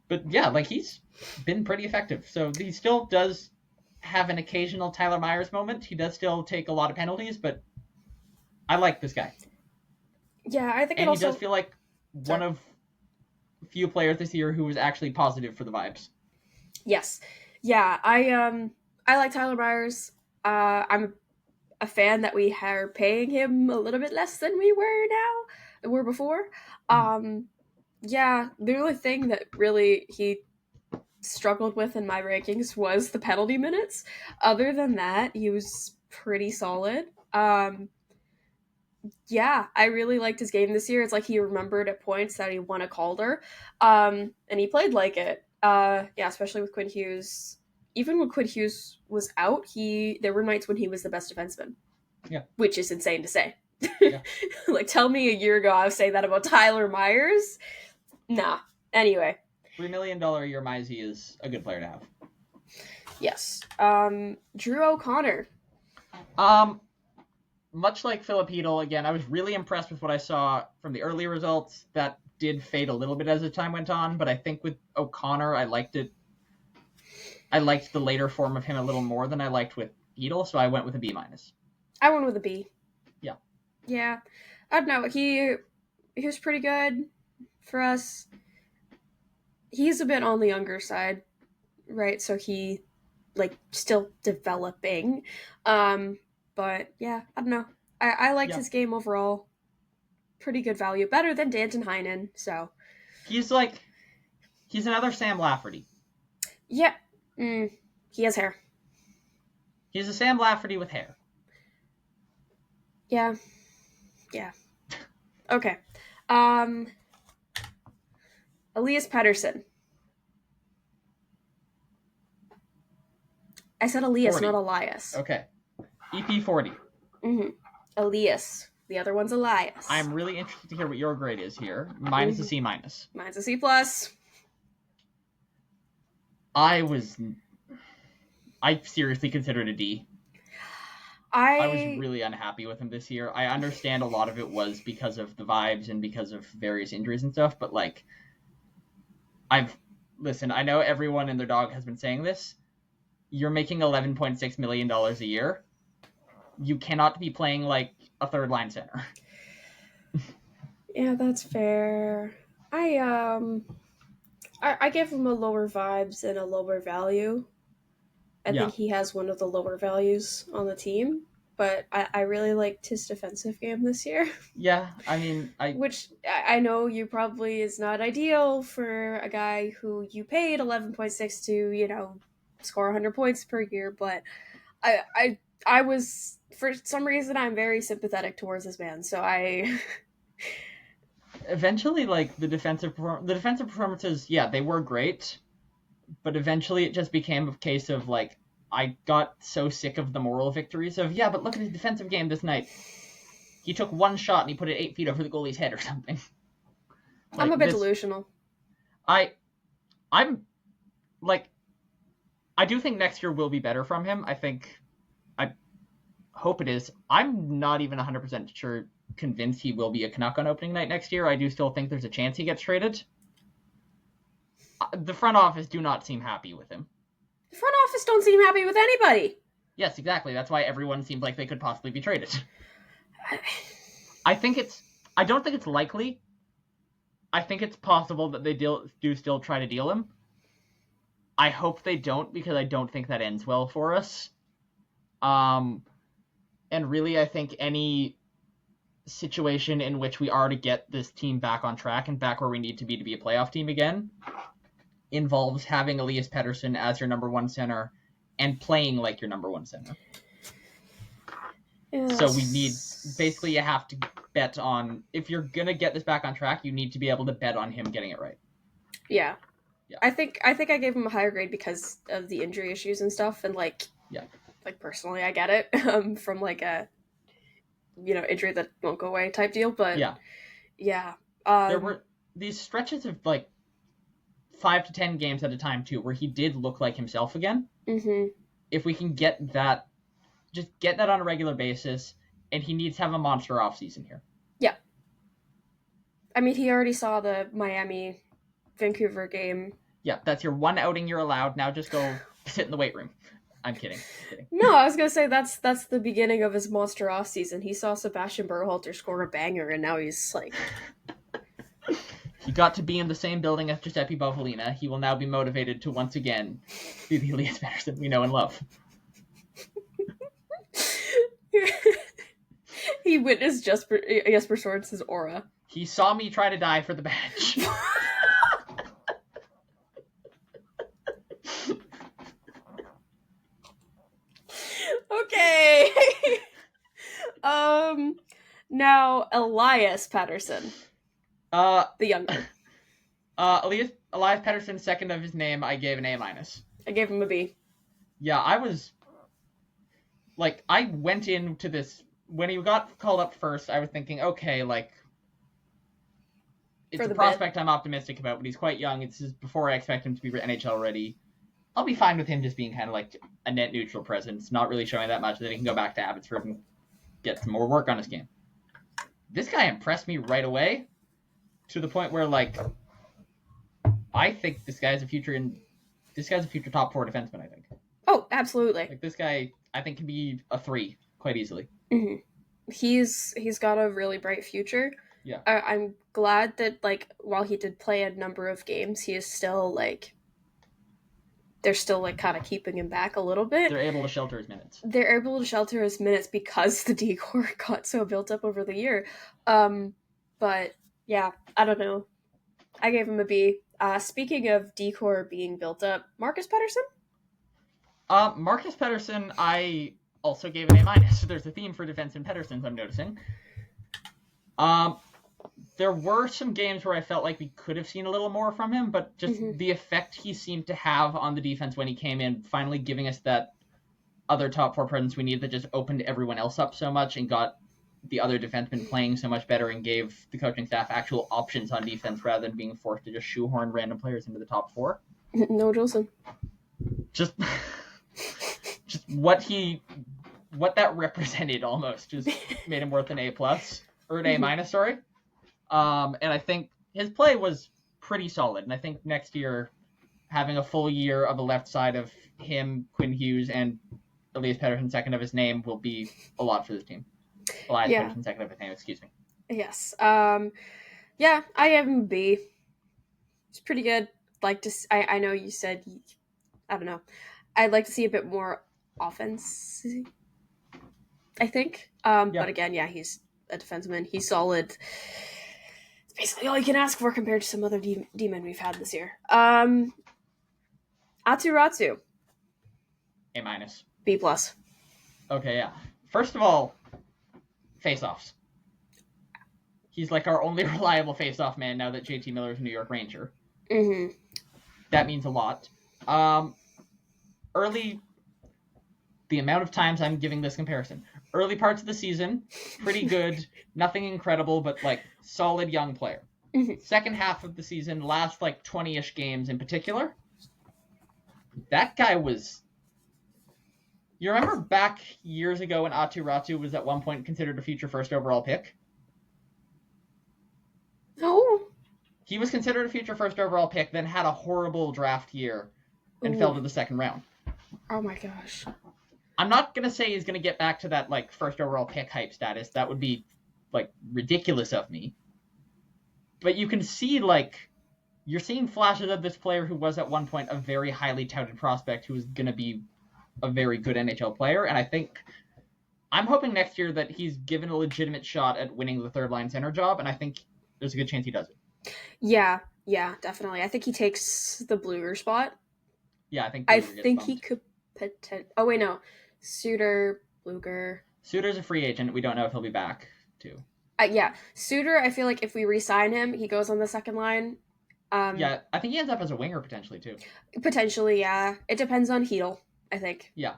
But yeah, like he's been pretty effective. So he still does have an occasional Tyler Myers moment. He does still take a lot of penalties, but I like this guy. Yeah, I think and it also... he does feel like one of few players this year who was actually positive for the vibes. Yes. Yeah, I like Tyler Myers. I'm a fan that we are paying him a little bit less than we were before. Yeah, the only thing that really he struggled with in my rankings was the penalty minutes. Other than that, he was pretty solid. Yeah, I really liked his game this year. It's like he remembered at points that he won a Calder, and he played like it. Yeah, especially with Quinn Hughes. Even when Quinn Hughes was out, there were nights when he was the best defenseman. Yeah, which is insane to say. Yeah. Like, tell me a year ago I was saying that about Tyler Myers. Nah. Anyway, $3 million a year Mizey is a good player to have. Yes. Drew O'Connor. Much like Filipino, again, I was really impressed with what I saw from the early results. That did fade a little bit as the time went on, but I think with O'Connor, I liked it. I liked the later form of him a little more than I liked with Edel, so I went with a B-. I went with a B. Yeah. Yeah. I don't know. He was pretty good for us. He's a bit on the younger side, right? So he, like, still developing. But yeah, I don't know. I liked his game overall. Pretty good value. Better than Danton Heinen, so. He's another Sam Lafferty. Yeah. He has hair. He's a Sam Lafferty with hair. Yeah. Yeah. Okay. Elias Pettersson. I said Elias, 40. not Elias. Okay. EP 40. Mm-hmm. Elias. The other one's Elias. I'm really interested to hear what your grade is here. Mine is a C-. Mine's a C+. I seriously considered a D. I was really unhappy with him this year. I understand a lot of it was because of the vibes and because of various injuries and stuff, but like, listen, I know everyone and their dog has been saying this. You're making $11.6 million a year. You cannot be playing like a third line center. Yeah, that's fair. I give him a lower vibes and a lower value. I think he has one of the lower values on the team, but I really liked his defensive game this year. Yeah, I mean, which I know you probably is not ideal for a guy who you paid 11.6 to, score 100 points per year, but I was, for some reason, I'm very sympathetic towards this man, so I... Eventually, like, the defensive performances, yeah, they were great, but eventually it just became a case of, like, I got so sick of the moral victories of, yeah, but look at his defensive game this night. He took one shot and he put it 8 feet over the goalie's head or something. Like, I'm a bit delusional. I'm, like, I do think next year will be better from him. I hope it is. I'm not even 100% convinced he will be a Canuck on opening night next year. I do still think there's a chance he gets traded. The front office do not seem happy with him. The front office don't seem happy with anybody. Yes, exactly. That's why everyone seems like they could possibly be traded. I don't think it's likely. I think it's possible that they do still try to deal him. I hope they don't, because I don't think that ends well for us. And really, I think any situation in which we are to get this team back on track and back where we need to be a playoff team again involves having Elias Pettersson as your number one center and playing like your number one center. Yes. So you have to bet on, if you're going to get this back on track, you need to be able to bet on him getting it right. Yeah. Yeah. I think I gave him a higher grade because of the injury issues and stuff, and like personally, I get it from like a injury that won't go away type deal, but yeah. There were these stretches of like 5 to 10 games at a time too, where he did look like himself again. Mm-hmm. If we can get that, just get that on a regular basis, and he needs to have a monster off season here. Yeah. I mean, he already saw the Miami Vancouver game. Yeah, that's your one outing you're allowed. Now just go sit in the weight room. I'm kidding. No, I was gonna say that's the beginning of his monster off season. He saw Sebastian Berhalter score a banger, and now he's like. He got to be in the same building as Giuseppe Bovalina. He will now be motivated to once again be the Elias Pettersson we know and love. He witnessed Jesper Sorenson's aura. He saw me try to die for the badge. Okay. Now Elias Pettersson. The younger. Elias Pettersson, second of his name, I gave an A-. I gave him a B. Yeah, I was like, I went into this when he got called up first. I was thinking, okay, like, it's a prospect I'm optimistic about, but he's quite young. This is before I expect him to be NHL ready. I'll be fine with him just being kind of like a net neutral presence, not really showing that much, that he can go back to Abbotsford and get some more work on his game. This guy impressed me right away, to the point where, like, I think this guy's a future top 4 defenseman, I think. Oh, absolutely. Like, this guy, I think, can be a 3 quite easily. Mm-hmm. He's got a really bright future. Yeah. I'm glad that, like, while he did play a number of games, he is still, like, they're still, like, kind of keeping him back a little bit. They're able to shelter his minutes. Because the decor got so built up over the year. But, yeah, I don't know. I gave him a B. Speaking of decor being built up, Marcus Pettersson? Marcus Pettersson, I also gave an A-. There's a theme for defense in Pettersson's, I'm noticing. There were some games where I felt like we could have seen a little more from him, but just the effect he seemed to have on the defense when he came in, finally giving us that other top 4 presence we needed that just opened everyone else up so much and got the other defensemen playing so much better and gave the coaching staff actual options on defense rather than being forced to just shoehorn random players into the top 4. No, Jolson. Just what that represented almost just made him worth an A+, or an A-, sorry. And I think his play was pretty solid. And I think next year, having a full year of the left side of him, Quinn Hughes, and Elias Pettersson, second of his name, will be a lot for this team. Elias Pettersson, second of his name, excuse me. Yes. Yeah, I have him B. It's pretty good. I know you said, I don't know. I'd like to see a bit more offense, I think. But again, yeah, he's a defenseman. He's solid. It's basically all you can ask for compared to some other D-men we've had this year. Atu Ratsu. A-. B+. Okay, yeah. First of all, face-offs. He's like our only reliable face-off man now that JT Miller's a New York Ranger. Mm-hmm. That means a lot. The amount of times I'm giving this comparison. Early parts of the season, pretty good. Nothing incredible, but, like, solid young player. Mm-hmm. Second half of the season, last, like, 20-ish games in particular, that guy was... You remember back years ago when Atu Ratu was at one point considered a future first overall pick? No. He was considered a future first overall pick, then had a horrible draft year and fell to the second round. Oh my gosh. I'm not going to say he's going to get back to that, like, first overall pick hype status. That would be, like, ridiculous of me. But you can see, like, you're seeing flashes of this player who was at one point a very highly touted prospect who is going to be a very good NHL player. And I think I'm hoping next year that he's given a legitimate shot at winning the third line center job. And I think there's a good chance he does it. Yeah, definitely. I think he takes the Bluger spot. Yeah, I think he could Oh, wait, no. Suter, Bluger. Suter's a free agent. We don't know if he'll be back, too. Yeah. Suter, I feel like if we re-sign him, he goes on the second line. Yeah, I think he ends up as a winger potentially too. Potentially, yeah. It depends on Heedle, I think. Yeah.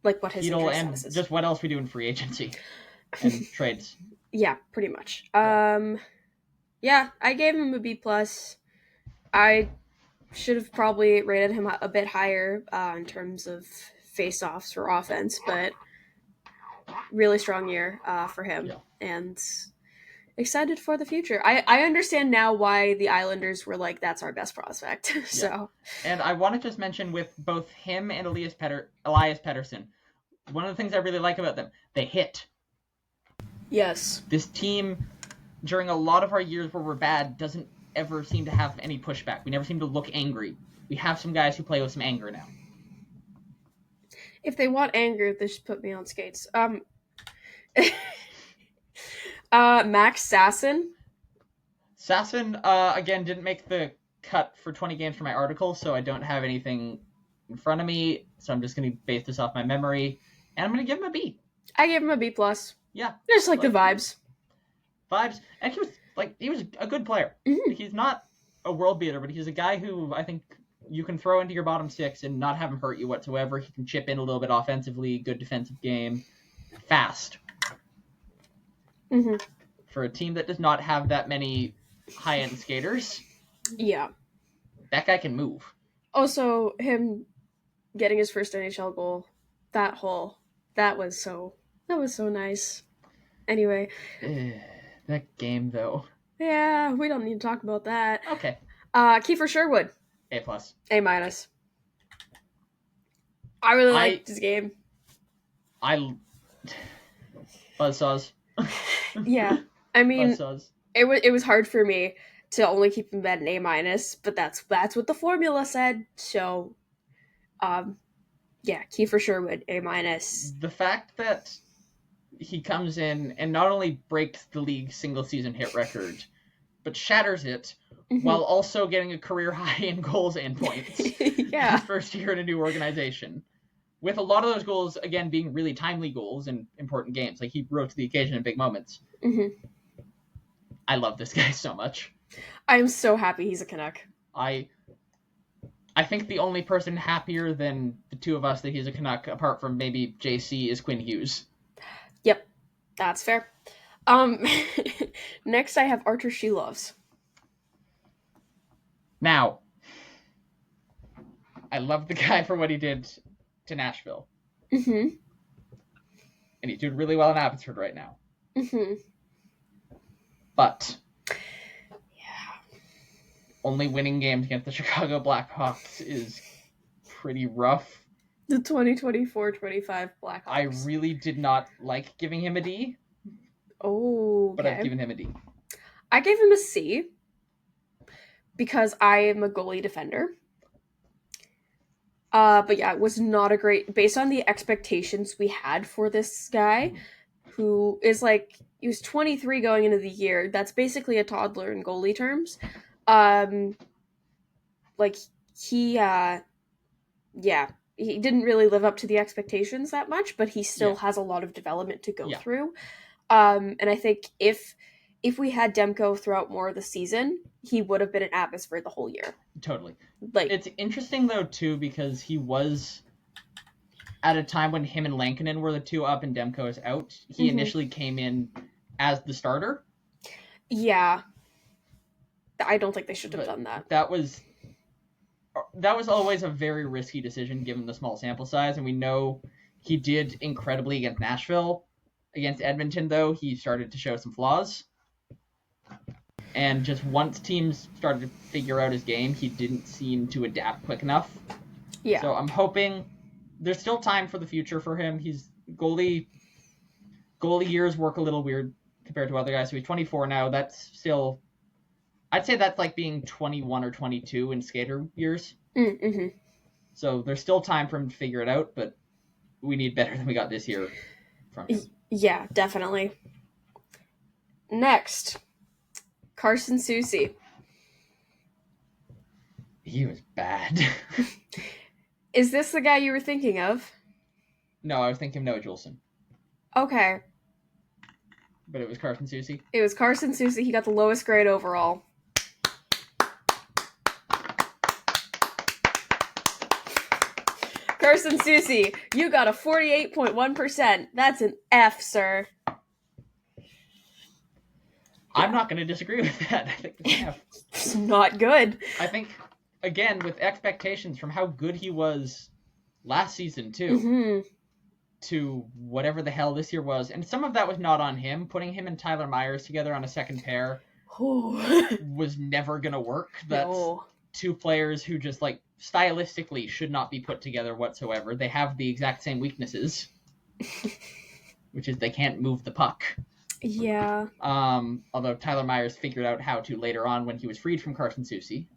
Like what his injury and status is. just what else we do in free agency and trades. Yeah, pretty much. Yeah, I gave him a B+. I should have probably rated him a bit higher in terms of face-offs for offense, but really strong year for him. Yeah. And excited for the future. I understand now why the Islanders were like, that's our best prospect. So, and I want to just mention with both him and Elias Pettersson, one of the things I really like about them, they hit. Yes. This team, during a lot of our years where we're bad, doesn't ever seem to have any pushback. We never seem to look angry. We have some guys who play with some anger now. If they want anger, they should put me on skates. Max Sasson. Sasson, again, didn't make the cut for 20 games for my article, so I don't have anything in front of me, so I'm just going to base this off my memory, and I'm going to give him a B. I gave him a B+. Yeah. Just like the vibes. Vibes. And he was a good player. Mm-hmm. He's not a world beater, but he's a guy who I think you can throw into your bottom six and not have him hurt you whatsoever. He can chip in a little bit offensively, good defensive game, fast. Mm-hmm. For a team that does not have that many high-end skaters, yeah, that guy can move. Also, him getting his first NHL goal, that was so nice. Anyway, that game though. Yeah, we don't need to talk about that. Okay. Kiefer Sherwood. A+. A-. I really liked his game. Buzzsaws. Yeah, I mean, Buzzsaws. It was hard for me to only keep him at an A-, but that's what the formula said. So, yeah, Kiefer Sherwood, A-. The fact that he comes in and not only breaks the league's single season hit record, but shatters it while also getting a career high in goals and points. Yeah. His first year in a new organization. With a lot of those goals, again, being really timely goals in important games. Like, he rose to the occasion in big moments. Mm-hmm. I love this guy so much. I'm so happy he's a Canuck. I think the only person happier than the two of us that he's a Canuck, apart from maybe JC, is Quinn Hughes. Yep, that's fair. Next I have Artur Shilovs. Now, I love the guy for what he did to Nashville. Mm-hmm. And he's doing really well in Abbotsford right now. Mm-hmm. But yeah, only winning games against the Chicago Blackhawks is pretty rough. The 2024-25 Blackhawks. I really did not like giving him a D. Oh, okay. But I've given him a D. I gave him a C because I am a goalie defender. But yeah, it was not a great, based on the expectations we had for this guy, who is like, he was 23 going into the year. That's basically a toddler in goalie terms. Like, he didn't really live up to the expectations that much, but he still has a lot of development to go through. And I think if we had Demko throughout more of the season, he would have been an atmosphere the whole year. Totally. Like, it's interesting though too, because he was at a time when him and Lankinen were the two up and Demko is out. He initially came in as the starter. Yeah. I don't think they should have done that. That was always a very risky decision given the small sample size, and we know he did incredibly against Nashville. Against Edmonton, though, he started to show some flaws. And just once teams started to figure out his game, he didn't seem to adapt quick enough. Yeah. So I'm hoping there's still time for the future for him. He's goalie years work a little weird compared to other guys. So he's 24 now. That's still, I'd say that's like being 21 or 22 in skater years. Mm-hmm. So there's still time for him to figure it out, but we need better than we got this year from him. Yeah, definitely. Next, Carson Soucy. He was bad. Is this the guy you were thinking of? No, I was thinking of Noah Juleson. Okay. But it was Carson Soucy? It was Carson Soucy. He got the lowest grade overall. Carson Soucy, you got a 48.1%. That's an F, sir. I'm not going to disagree with that. I think it's an F. It's not good. I think, again, with expectations from how good he was last season, too, to whatever the hell this year was, and some of that was not on him. Putting him and Tyler Myers together on a second pair was never going to work. That's two players who just, like, stylistically should not be put together whatsoever. They have the exact same weaknesses, which is they can't move the puck. Yeah. Although Tyler Myers figured out how to later on when he was freed from Carson Soucy.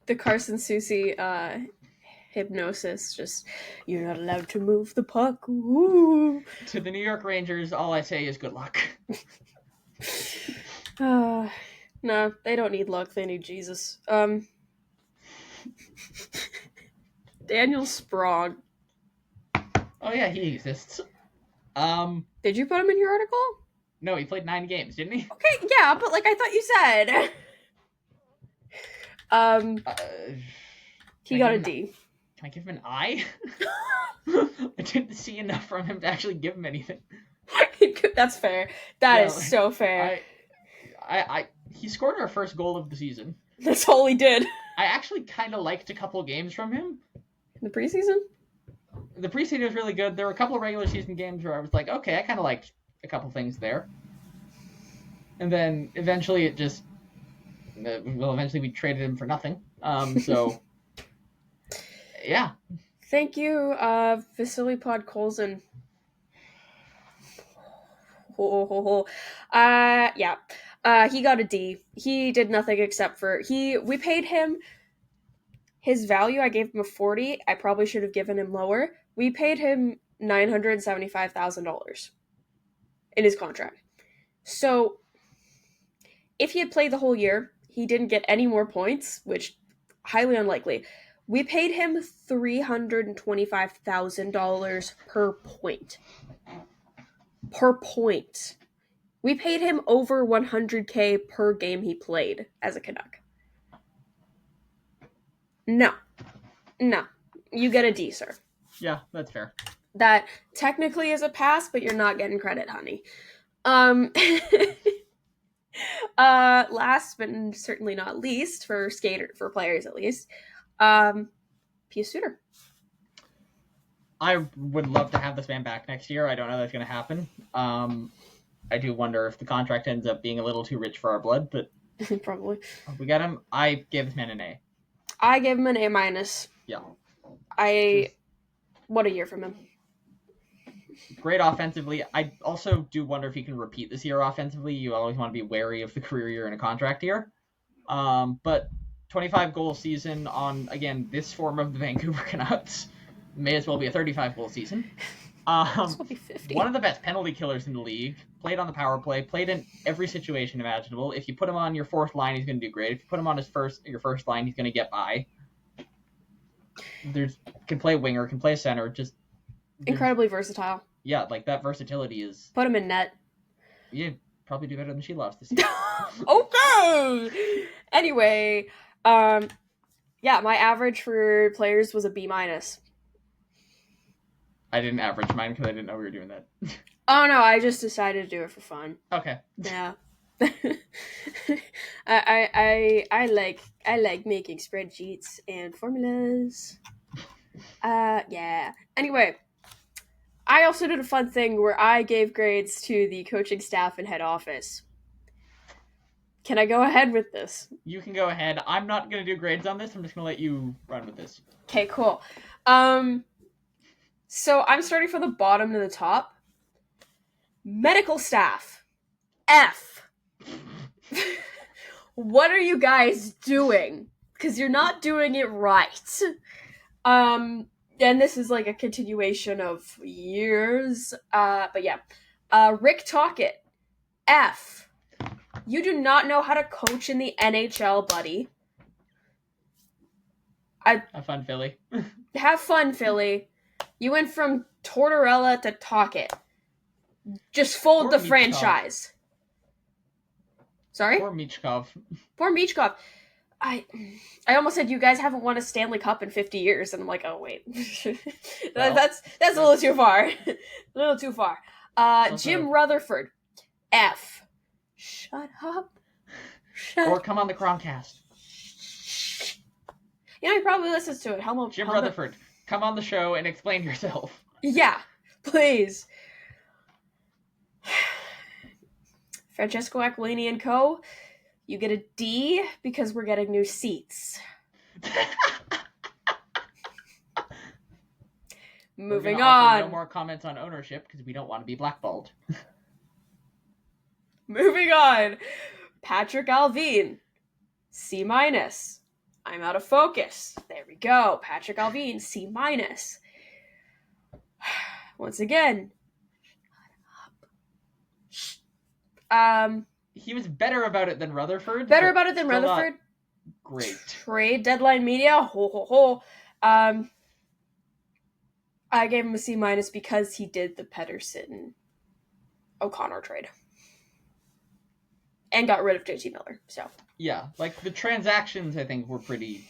The Carson Soucy hypnosis, just, you're not allowed to move the puck. Ooh. To the New York Rangers, all I say is good luck. No, they don't need luck, they need Jesus. Daniel Sprong. Oh yeah, he exists. Did you put him in your article? No, he played 9 games, didn't he? Okay, yeah, but like I thought you said. He got a D. Can I give him an I? I didn't see enough from him to actually give him anything. That's fair. That is so fair. He scored our first goal of the season. That's all he did. I actually kind of liked a couple games from him. The preseason? The preseason was really good. There were a couple of regular season games where I was like, okay, I kind of liked a couple things there. And then eventually it just... eventually we traded him for nothing. So... yeah. Thank you, Vasily Podkolzin. Yeah. He got a D. He did nothing except for... We paid him... His value, I gave him a 40. I probably should have given him lower. We paid him $975,000 in his contract. So, if he had played the whole year, he didn't get any more points, which highly unlikely. We paid him $325,000 per point. Per point. We paid him over $100K per game he played as a Canuck. No. You get a D, sir. Yeah, that's fair. That technically is a pass, but you're not getting credit, honey. Last but certainly not least, for players at least, Pius Suter. I would love to have this man back next year. I don't know that's going to happen. I do wonder if the contract ends up being a little too rich for our blood, but probably. If we got him, I gave this man an A. I gave him an A-. Yeah. What a year from him. Great offensively. I also do wonder if he can repeat this year offensively. You always want to be wary of the career year and a contract year. But 25-goal season on, again, this form of the Vancouver Canucks may as well be a 35-goal season. This will be 50. One of the best penalty killers in the league. Played on the power play. Played in every situation imaginable. If you put him on your fourth line, he's going to do great. If you put him on your first line, he's going to get by. Can play winger, can play center. Just incredibly versatile. Yeah, like that versatility is... Put him in net. Yeah, probably do better than she lost this year. Okay! Anyway, yeah, my average for players was a B-. I didn't average mine because I didn't know we were doing that. Oh no, I just decided to do it for fun. Okay. Yeah. I like making spreadsheets and formulas. Yeah. Anyway, I also did a fun thing where I gave grades to the coaching staff and head office. Can I go ahead with this? You can go ahead. I'm not going to do grades on this. I'm just going to let you run with this. Okay, cool. So I'm starting from the bottom to the top. Medical staff. F. What are you guys doing? Because you're not doing it right. And this is like a continuation of years. But yeah. Rick Tocchet. F. You do not know how to coach in the NHL, buddy. Have fun, Philly. Have fun, Philly. You went from Tortorella to Tocchet. Just fold the franchise. Sorry? Poor Michkov. Poor Michkov. I almost said you guys haven't won a Stanley Cup in 50 years, and I'm like, oh wait, that's a little too far, a little too far. Jim Rutherford, F. Shut up. Or come on the Chroncast. You know, he probably listens to it. Jim Rutherford, come on the show and explain yourself. Yeah, please. Francesco Aquilini and Co., you get a D because we're getting new seats. Moving on. No more comments on ownership because we don't want to be blackballed. Moving on. Patrick Alvin, C-. I'm out of focus. There we go. Patrick Alvin, C-. Once again. He was better about it than Rutherford. Great. Trade deadline media. Ho ho ho. I gave him a C- because he did the Pettersson O'Connor trade. And got rid of JT Miller. So yeah, like the transactions I think were pretty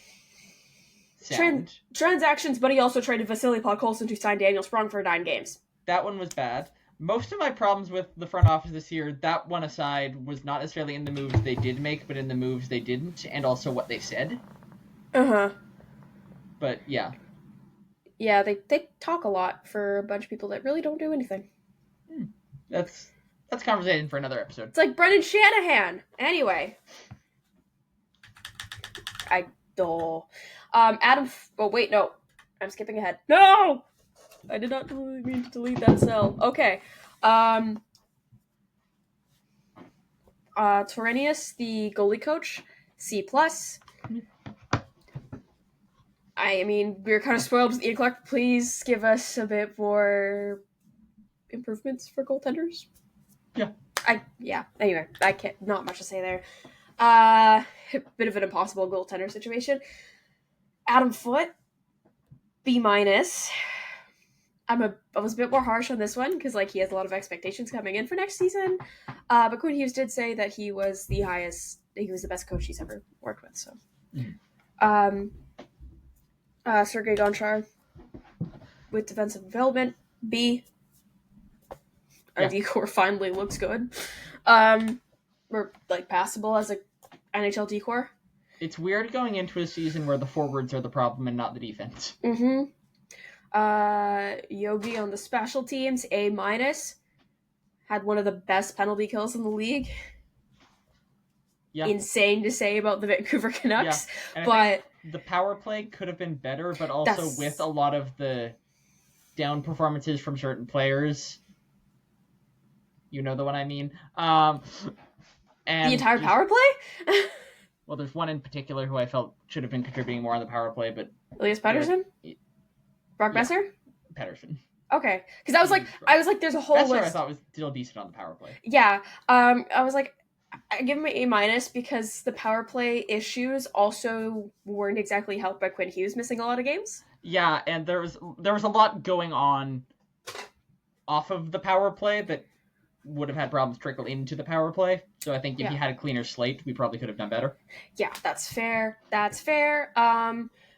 sound. Transactions, but he also traded Vasily Podkolzin to sign Daniel Sprong for 9 games. That one was bad. Most of my problems with the front office this year, that one aside, was not necessarily in the moves they did make, but in the moves they didn't, and also what they said. Uh-huh. But, yeah. Yeah, they talk a lot for a bunch of people that really don't do anything. That's conversation for another episode. It's like Brendan Shanahan. Anyway. Adam... Oh, wait, no. I'm skipping ahead. No! I did not mean to delete that cell. Okay. Torenius, the goalie coach, C+. I mean, we were kind of spoiled with Ian Clark. Please give us a bit more improvements for goaltenders. Yeah. Anyway, not much to say there. A bit of an impossible goaltender situation. Adam Foote, B-. I was a bit more harsh on this one because he has a lot of expectations coming in for next season. But Quinn Hughes did say that he was the best coach he's ever worked with. So, Sergei Gonchar with defensive development, B. Our decor finally looks good. We're passable as a NHL decor. It's weird going into a season where the forwards are the problem and not the defense. Mm-hmm. Yogi on the special teams, A-. Had one of the best penalty kills in the league. Yeah. Insane to say about the Vancouver Canucks. Yeah. But the power play could have been better, but also with a lot of the down performances from certain players. You know the one I mean. And the entire power play? Well, there's one in particular who I felt should have been contributing more on the power play, but... Elias Pettersson? Brock Besser? Pettersson. Okay. Because I was like, there's a whole Besser list. I thought was still decent on the power play. Yeah. I was like, I give him an A- because the power play issues also weren't exactly helped by Quinn Hughes missing a lot of games. Yeah, and there was a lot going on off of the power play that would have had problems trickle into the power play. So I think if he had a cleaner slate, we probably could have done better. Yeah, that's fair.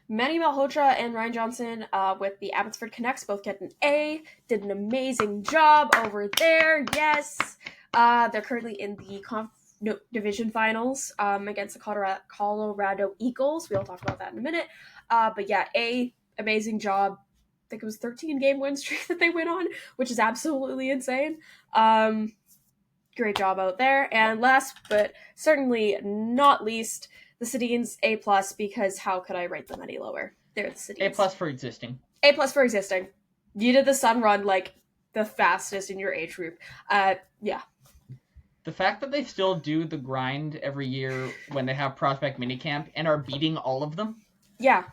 Manny Malhotra and Ryan Johnson with the Abbotsford Canucks both get an A. Did an amazing job over there. Yes. They're currently in the division finals against the Colorado Eagles. We'll talk about that in a minute. But yeah, A, amazing job. I think it was 13-game win streak that they went on, which is absolutely insane. Great job out there. And last but certainly not least, the Sedins, A+, because how could I rate them any lower? They're the Sedins. A+ for existing. A+ for existing. You did the Sun Run the fastest in your age group. Yeah. The fact that they still do the grind every year when they have prospect minicamp and are beating all of them. Yeah.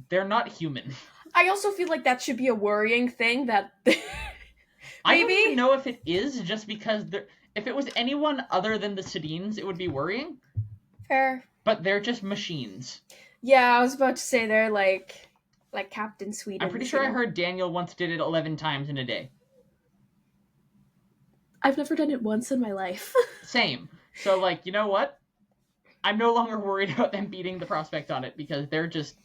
They're not human. I also feel like that should be a worrying thing that maybe... I don't even know if it is, just because if it was anyone other than the Sedins, it would be worrying. Fair. But they're just machines. Yeah, I was about to say they're like Captain Sweden. I'm pretty sure I heard Daniel once did it 11 times in a day. I've never done it once in my life. Same. So, you know what? I'm no longer worried about them beating the prospect on it because they're just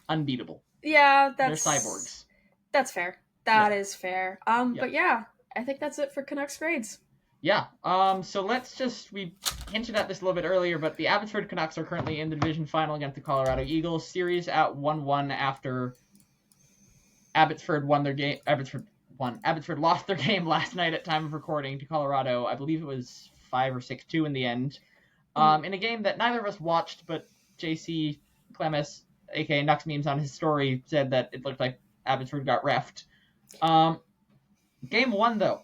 unbeatable. Yeah, they're cyborgs. That's fair. That is fair. But yeah, I think that's it for Canucks grades. Yeah. So we hinted at this a little bit earlier, but the Abbotsford Canucks are currently in the division final against the Colorado Eagles. Series at 1-1 after Abbotsford won their game. Abbotsford lost their game last night at time of recording to Colorado. I believe it was 5 or 6-2 in the end. In a game that neither of us watched, but JC Clemes, aka Nux Memes, on his story said that it looked like Abbotsford got reffed. Game 1, though.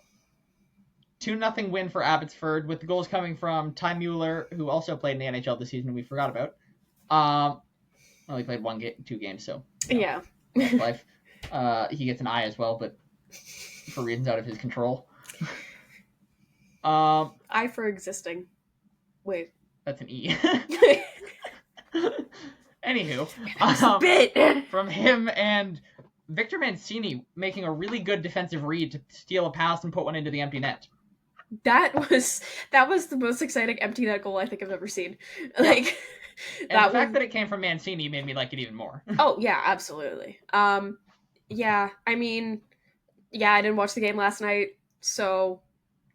2-0 win for Abbotsford, with the goals coming from Tom Willander, who also played in the NHL this season and we forgot about. Only played 2 games, so... Yeah. Life. He gets an eye as well, but for reasons out of his control. I for existing. Wait. That's an E. Anywho, from him and Victor Mancini making a really good defensive read to steal a pass and put one into the empty net. That was the most exciting empty net goal I think I've ever seen. Like, and the fact that it came from Mancini made me like it even more. Oh yeah, absolutely. Yeah, I mean, yeah, I didn't watch the game last night, so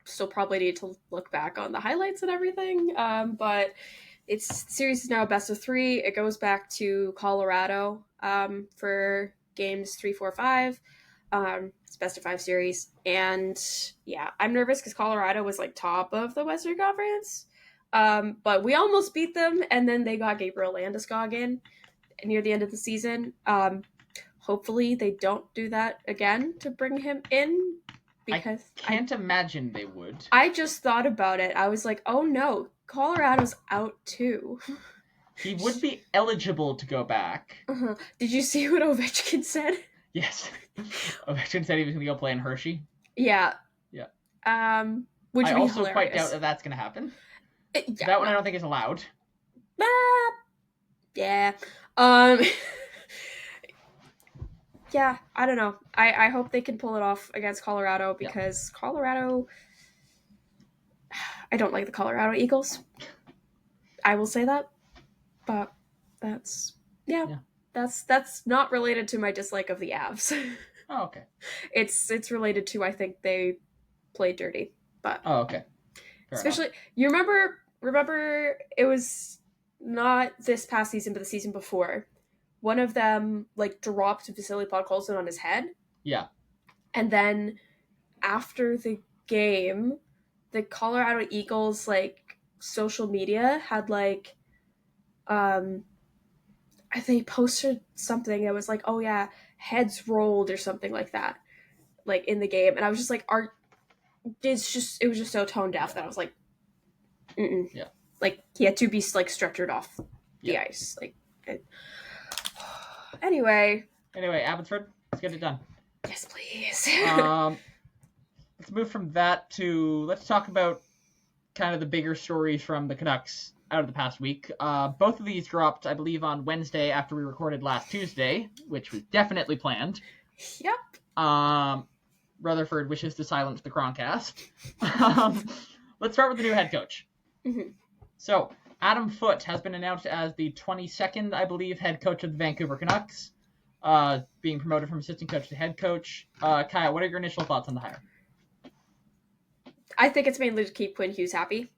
still probably need to look back on the highlights and everything. But series is now best of 3. It goes back to Colorado for games 3, 4, 5. It's best of 5 series, and yeah, I'm nervous because Colorado was like top of the Western Conference, but we almost beat them, and then they got Gabriel Landeskog near the end of the season. Hopefully they don't do that again to bring him in, because I can't imagine they would. I just thought about it. I was like, oh no, Colorado's out too. He would be eligible to go back. Uh-huh. Did you see what Ovechkin said? Yes. Ovechkin said he was going to go play in Hershey. Yeah. Yeah. Which I also hilarious. quite doubt that that's going to happen. Yeah, that one I don't think is allowed. Yeah. Yeah, I don't know. I hope they can pull it off against Colorado, because Colorado... I don't like the Colorado Eagles. I will say that. But that's... Yeah. That's not related to my dislike of the Avs. Oh, okay. It's related to, I think they played dirty. But okay. Fair especially enough. You remember it was not this past season, but the season before. One of them like dropped Vasily Podkolzin on his head. Yeah. And then after the game, the Colorado Eagles like social media had like they posted something that was like, oh yeah, heads rolled or something like that, like in the game, and I was just like, it was just so tone deaf that I was like, yeah, like he had to be like stretchered off the ice, like. Anyway, Abbotsford, let's get it done. Yes, please. Let's move from that to let's talk about kind of the bigger stories from the Canucks out of the past week. Both of these dropped, I believe, on Wednesday after we recorded last Tuesday, which was definitely planned. Yep. Rutherford wishes to silence the Chroncast. Let's start with the new head coach. Mm-hmm. So, Adam Foote has been announced as the 22nd, I believe, head coach of the Vancouver Canucks, being promoted from assistant coach to head coach. Kaja, what are your initial thoughts on the hire? I think it's mainly to keep Quinn Hughes happy.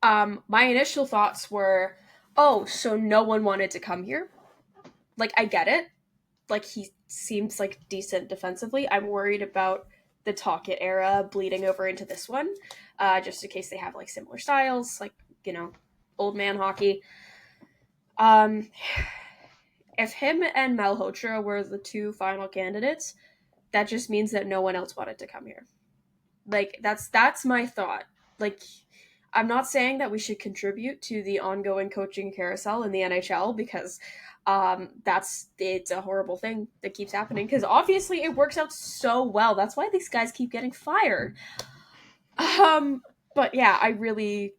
My initial thoughts were, oh, so no one wanted to come here? Like, I get it. Like, he seems like decent defensively. I'm worried about the Talkett era bleeding over into this one, just in case they have, like, similar styles, like, you know, old man hockey. If him and Malhotra were the 2 final candidates, that just means that no one else wanted to come here. Like, that's my thought. Like, I'm not saying that we should contribute to the ongoing coaching carousel in the NHL, because it's a horrible thing that keeps happening, because obviously it works out so well. That's why these guys keep getting fired. But yeah, I really,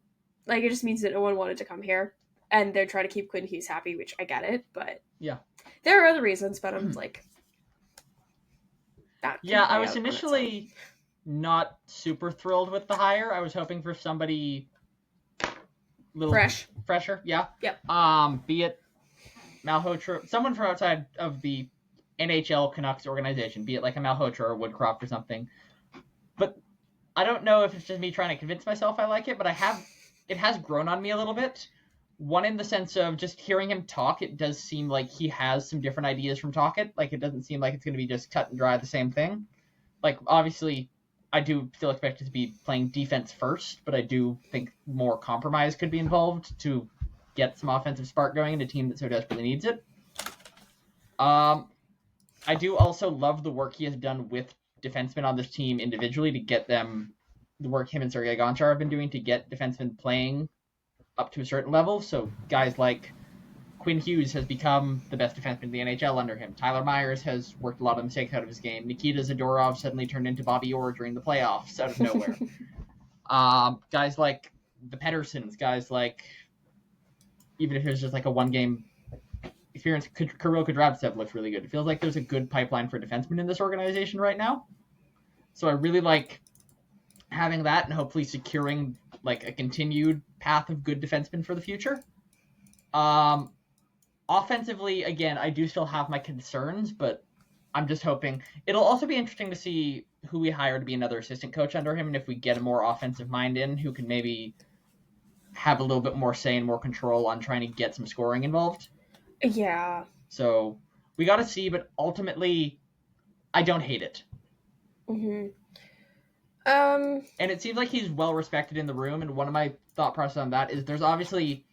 like, it just means that no one wanted to come here, and they're trying to keep Quinn Hughes happy, which I get it, but yeah, there are other reasons, but I'm like, yeah, I was initially not super thrilled with the hire. I was hoping for somebody little fresher, yeah. Yep. Be it Malhotra, someone from outside of the NHL Canucks organization, be it like a Malhotra or Woodcroft or something. But I don't know if it's just me trying to convince myself I like it, but it has grown on me a little bit. One, in the sense of just hearing him talk, it does seem like he has some different ideas from Talkit. Like, it doesn't seem like it's going to be just cut and dry the same thing. Like, obviously, I do still expect it to be playing defense first, but I do think more compromise could be involved to get some offensive spark going in a team that so desperately needs it. I do also love the work he has done with defensemen on this team individually to get them, the work him and Sergei Gonchar have been doing to get defensemen playing up to a certain level. So guys like Quinn Hughes has become the best defenseman in the NHL under him. Tyler Myers has worked a lot of mistakes out of his game. Nikita Zadorov suddenly turned into Bobby Orr during the playoffs out of nowhere. Guys like the Petterssons, guys like, even if it was just like a one-game experience, Kirill Kudryavtsev looks really good. It feels like there's a good pipeline for defensemen in this organization right now. So I really like having that and hopefully securing like a continued path of good defensemen for the future. Offensively, again, I do still have my concerns, but I'm just hoping it'll also be interesting to see who we hire to be another assistant coach under him, and if we get a more offensive mind in who can maybe have a little bit more say and more control on trying to get some scoring involved. Yeah. So we got to see, but ultimately, I don't hate it. Mm-hmm. And it seems like he's well respected in the room, and one of my thought process on that is there's obviously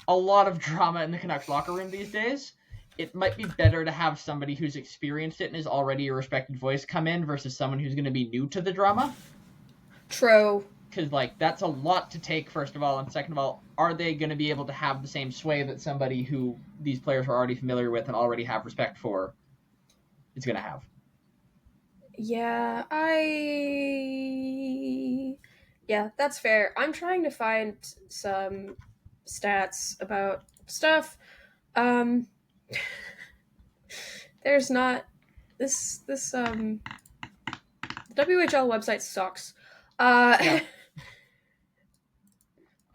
a lot of drama in the Canucks locker room these days. It might be better to have somebody who's experienced it and is already a respected voice come in versus someone who's going to be new to the drama. True. Because, like, that's a lot to take, first of all, and second of all, are they going to be able to have the same sway that somebody who these players are already familiar with and already have respect for is going to have? Yeah, Yeah, that's fair. I'm trying to find some stats about stuff. There's not this the WHL website sucks. Yeah.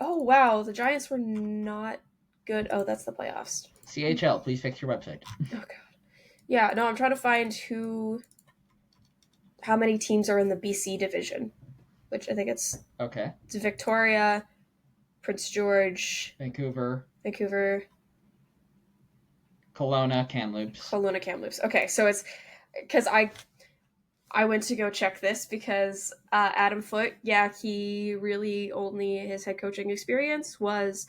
Oh wow, the Giants were not good. Oh, that's the playoffs. CHL, please fix your website. Oh god. Yeah, no, I'm trying to find how many teams are in the BC division, which I think it's Victoria, Prince George, Vancouver, Kelowna, Kamloops. Okay, so it's because I went to go check this because Adam Foote, he really only his head coaching experience was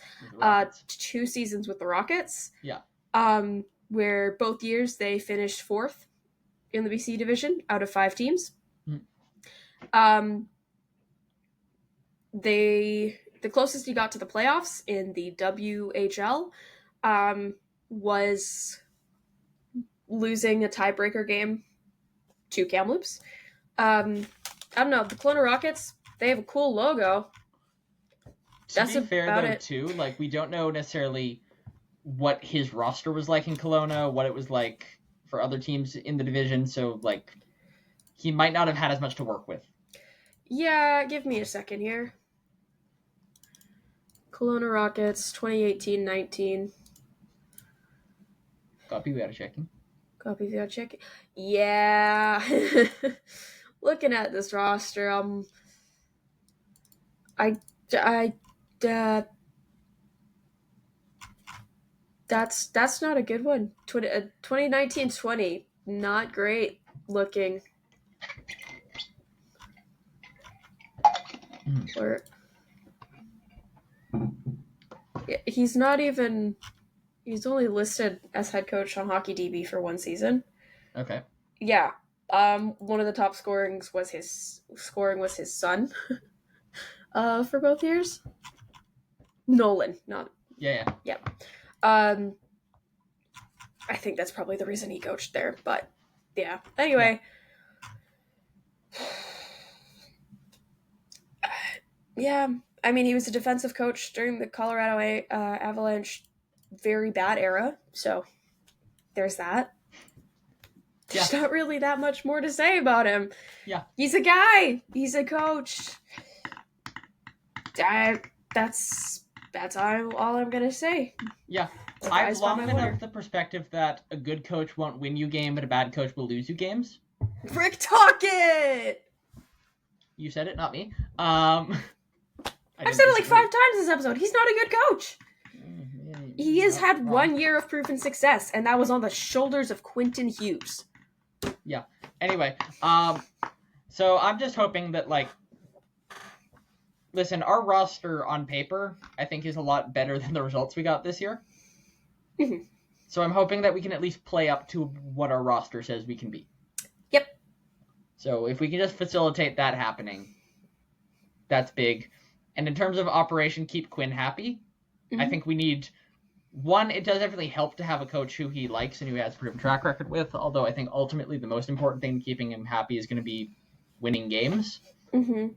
2 seasons with the Rockets. Yeah. Where both years they finished 4th in the BC division out of 5 teams. The closest he got to the playoffs in the WHL was losing a tiebreaker game to Kamloops. I don't know. The Kelowna Rockets, they have a cool logo. To be fair, though, too, like, we don't know necessarily what his roster was like in Kelowna, what it was like for other teams in the division, so, like, he might not have had as much to work with. Yeah, give me a second here. Kelowna Rockets, 2018-19. Copy, we gotta checking. Yeah. Looking at this roster, that's not a good one. 2019-20, not great looking. Or he's only listed as head coach on HockeyDB for 1 season. Okay. Yeah. One of the top scoring was his son. For both years. Nolan, not. Yeah. I think that's probably the reason he coached there, but yeah. Anyway. Yeah. I mean, he was a defensive coach during the Colorado Avalanche very bad era, so there's that. There's not really that much more to say about him. Yeah. He's a guy. He's a coach. That's That's all I'm gonna say. Yeah. I've long been of the perspective that a good coach won't win you game, but a bad coach will lose you games. Rick Tockett! You said it, not me. I've said it like 5 times this episode. He's not a good coach. He has had 1 year of proven success, and that was on the shoulders of Quentin Hughes. Yeah. Anyway, so I'm just hoping that, like, listen, our roster on paper, I think, is a lot better than the results we got this year. Mm-hmm. So I'm hoping that we can at least play up to what our roster says we can be. Yep. So if we can just facilitate that happening, that's big. And in terms of operation, keep Quinn happy. Mm-hmm. I think we need... One, it does definitely help to have a coach who he likes and who has a proven track record with, although I think ultimately the most important thing keeping him happy is going to be winning games. Mm-hmm.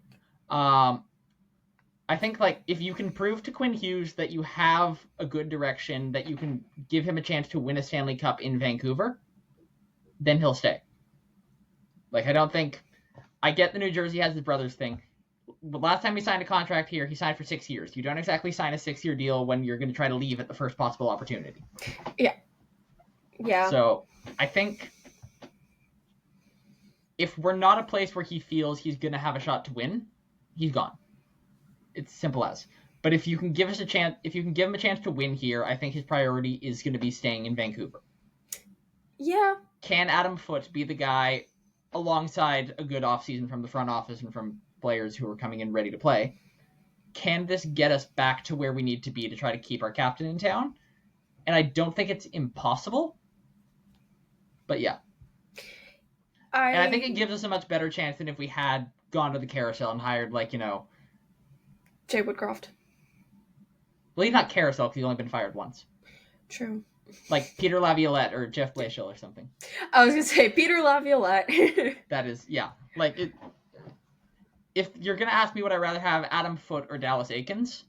I think, like, if you can prove to Quinn Hughes that you have a good direction, that you can give him a chance to win a Stanley Cup in Vancouver, then he'll stay. Like, I don't think... I get the New Jersey has his brother's thing. The last time he signed a contract here, he signed for 6 years. You don't exactly sign a 6-year deal when you're going to try to leave at the first possible opportunity. Yeah. Yeah. So, I think if we're not a place where he feels he's going to have a shot to win, he's gone. It's simple as. But if you can give us a chance, if you can give him a chance to win here, I think his priority is going to be staying in Vancouver. Yeah. Can Adam Foote be the guy alongside a good offseason from the front office and from players who are coming in ready to play? Can this get us back to where we need to be to try to keep our captain in town? And I don't think it's impossible. But yeah. And I think it gives us a much better chance than if we had gone to the carousel and hired, like, you know... Jay Woodcroft. Well, he's not carousel because he's only been fired once. True. Like Peter Laviolette or Jeff Blashill or something. I was going to say Peter Laviolette. That is, yeah. Like, it... If you're going to ask me would I rather have Adam Foote or Dallas Aikens,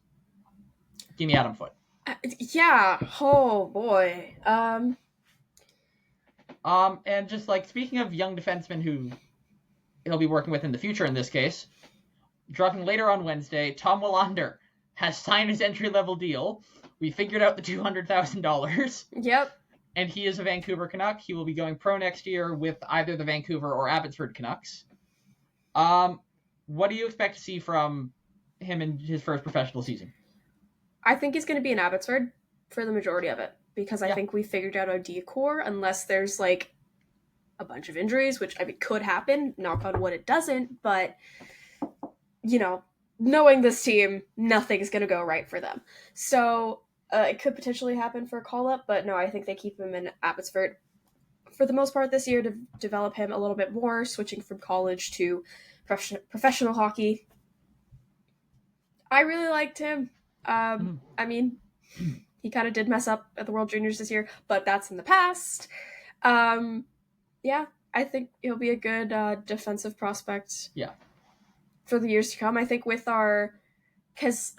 give me Adam Foote. Yeah. Oh, boy. And just, like, speaking of young defensemen who he'll be working with in the future in this case, dropping later on Wednesday, Tom Willander has signed his entry-level deal. We figured out the $200,000. Yep. And he is a Vancouver Canuck. He will be going pro next year with either the Vancouver or Abbotsford Canucks. What do you expect to see from him in his first professional season? I think he's going to be in Abbotsford for the majority of it, because I think we figured out our D-core, unless there's, like, a bunch of injuries, which, I mean, could happen. Knock on wood, it doesn't, but, you know, knowing this team, nothing's going to go right for them. So, it could potentially happen for a call-up, but no, I think they keep him in Abbotsford for the most part this year to develop him a little bit more, switching from college to professional hockey. I really liked him. I mean, he kind of did mess up at the World Juniors this year, but that's in the past. Yeah, I think he'll be a good defensive prospect. Yeah. For the years to come. I think with because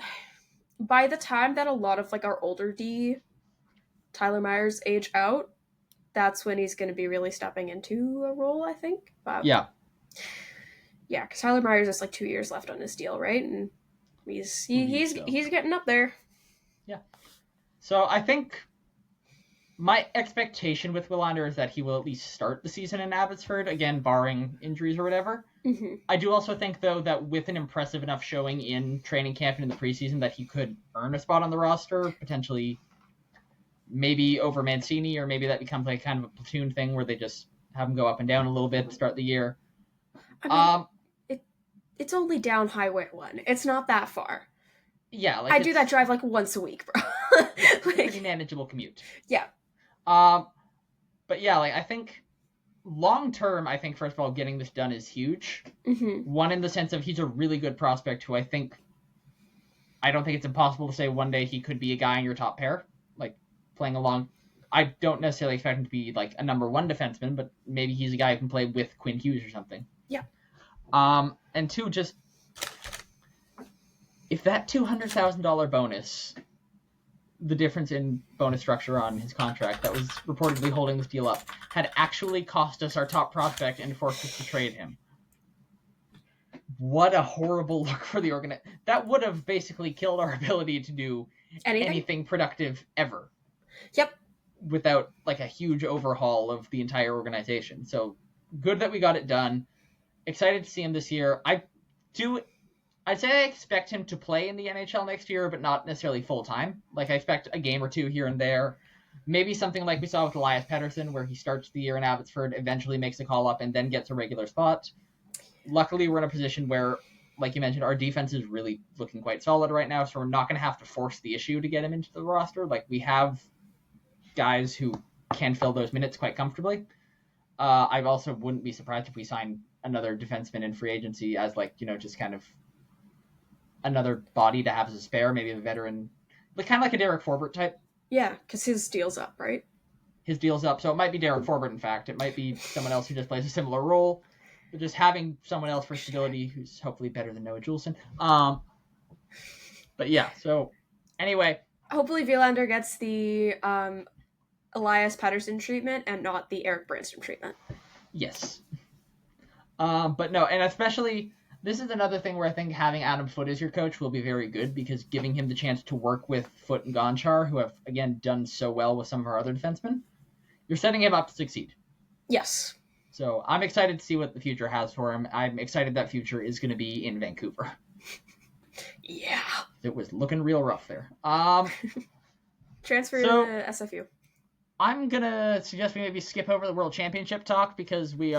by the time that a lot of, like, our older D, Tyler Myers, age out, that's when he's going to be really stepping into a role, I think. But, yeah. Yeah, because Tyler Myers has, like, 2 years left on his deal, right? And he's getting up there. Yeah. So I think my expectation with Willander is that he will at least start the season in Abbotsford, again, barring injuries or whatever. Mm-hmm. I do also think, though, that with an impressive enough showing in training camp and in the preseason that he could earn a spot on the roster, potentially maybe over Mancini, or maybe that becomes like kind of a platoon thing where they just have him go up and down a little bit to start the year. I mean, it's only down Highway 1. It's not that far. Yeah. Like I do that drive like once a week, bro. Yeah, like, pretty manageable commute. Yeah. But yeah, like I think long term, I think first of all, getting this done is huge. Mm-hmm. One in the sense of he's a really good prospect who I don't think it's impossible to say one day he could be a guy in your top pair, like playing along. I don't necessarily expect him to be like a number one defenseman, but maybe he's a guy who can play with Quinn Hughes or something. Yeah. And two, just if that $200,000 bonus, the difference in bonus structure on his contract that was reportedly holding this deal up, had actually cost us our top prospect and forced us to trade him. What a horrible look for the organization. That would have basically killed our ability to do anything productive ever. Yep. Without like a huge overhaul of the entire organization. So good that we got it done. Excited to see him this year. I'd say I expect him to play in the NHL next year, but not necessarily full time. Like I expect a game or two here and there. Maybe something like we saw with Elias Pettersson, where he starts the year in Abbotsford, eventually makes a call up, and then gets a regular spot. Luckily, we're in a position where, like you mentioned, our defense is really looking quite solid right now, so we're not going to have to force the issue to get him into the roster. Like, we have guys who can fill those minutes quite comfortably. I also wouldn't be surprised if we sign another defenseman in free agency as, like, you know, just kind of another body to have as a spare, maybe a veteran, like kind of like a Derek Forbort type. Yeah, because his deal's up, right? His deal's up, so it might be Derek Forbort, in fact. It might be someone else who just plays a similar role. But just having someone else for stability who's hopefully better than Noah Juleson. But yeah, so anyway. Hopefully Willander gets the Elias Pettersson treatment and not the Eric Branson treatment. Yes. But no, and especially, this is another thing where I think having Adam Foote as your coach will be very good, because giving him the chance to work with Foote and Gonchar, who have, again, done so well with some of our other defensemen, you're setting him up to succeed. Yes. So I'm excited to see what the future has for him. I'm excited that future is going to be in Vancouver. Yeah. It was looking real rough there. Transfer to SFU. I'm going to suggest we maybe skip over the World Championship talk, because we've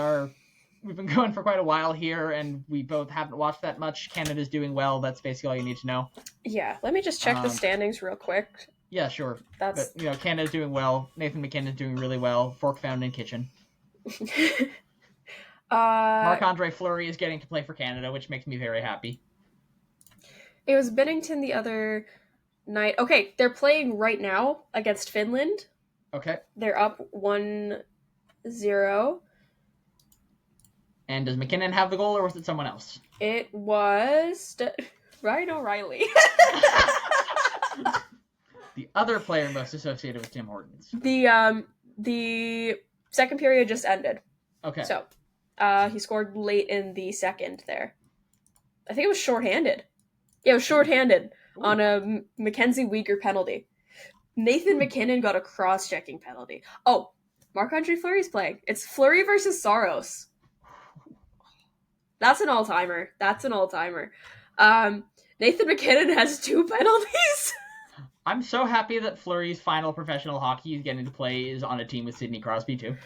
been going for quite a while here, and we both haven't watched that much. Canada's doing well. That's basically all you need to know. Yeah, let me just check the standings real quick. Yeah, sure. But, Canada's doing well. Nathan McKinnon's doing really well. Fork found in kitchen. Marc-Andre Fleury is getting to play for Canada, which makes me very happy. It was Binnington the other night. Okay, they're playing right now against Finland. Okay. They're up 1-0. And does McKinnon have the goal, or was it someone else? It was Ryan O'Reilly. The other player most associated with Tim Hortons. The second period just ended. Okay. So, he scored late in the second there. I think it was shorthanded. Yeah, it was shorthanded. Ooh. On a Mackenzie Weegar penalty. Nathan McKinnon got a cross-checking penalty. Oh, Marc-Andre Fleury's playing. It's Fleury versus Saros. That's an all-timer. Nathan McKinnon has 2 penalties. I'm so happy that Fleury's final professional hockey he's getting to play is on a team with Sidney Crosby, too.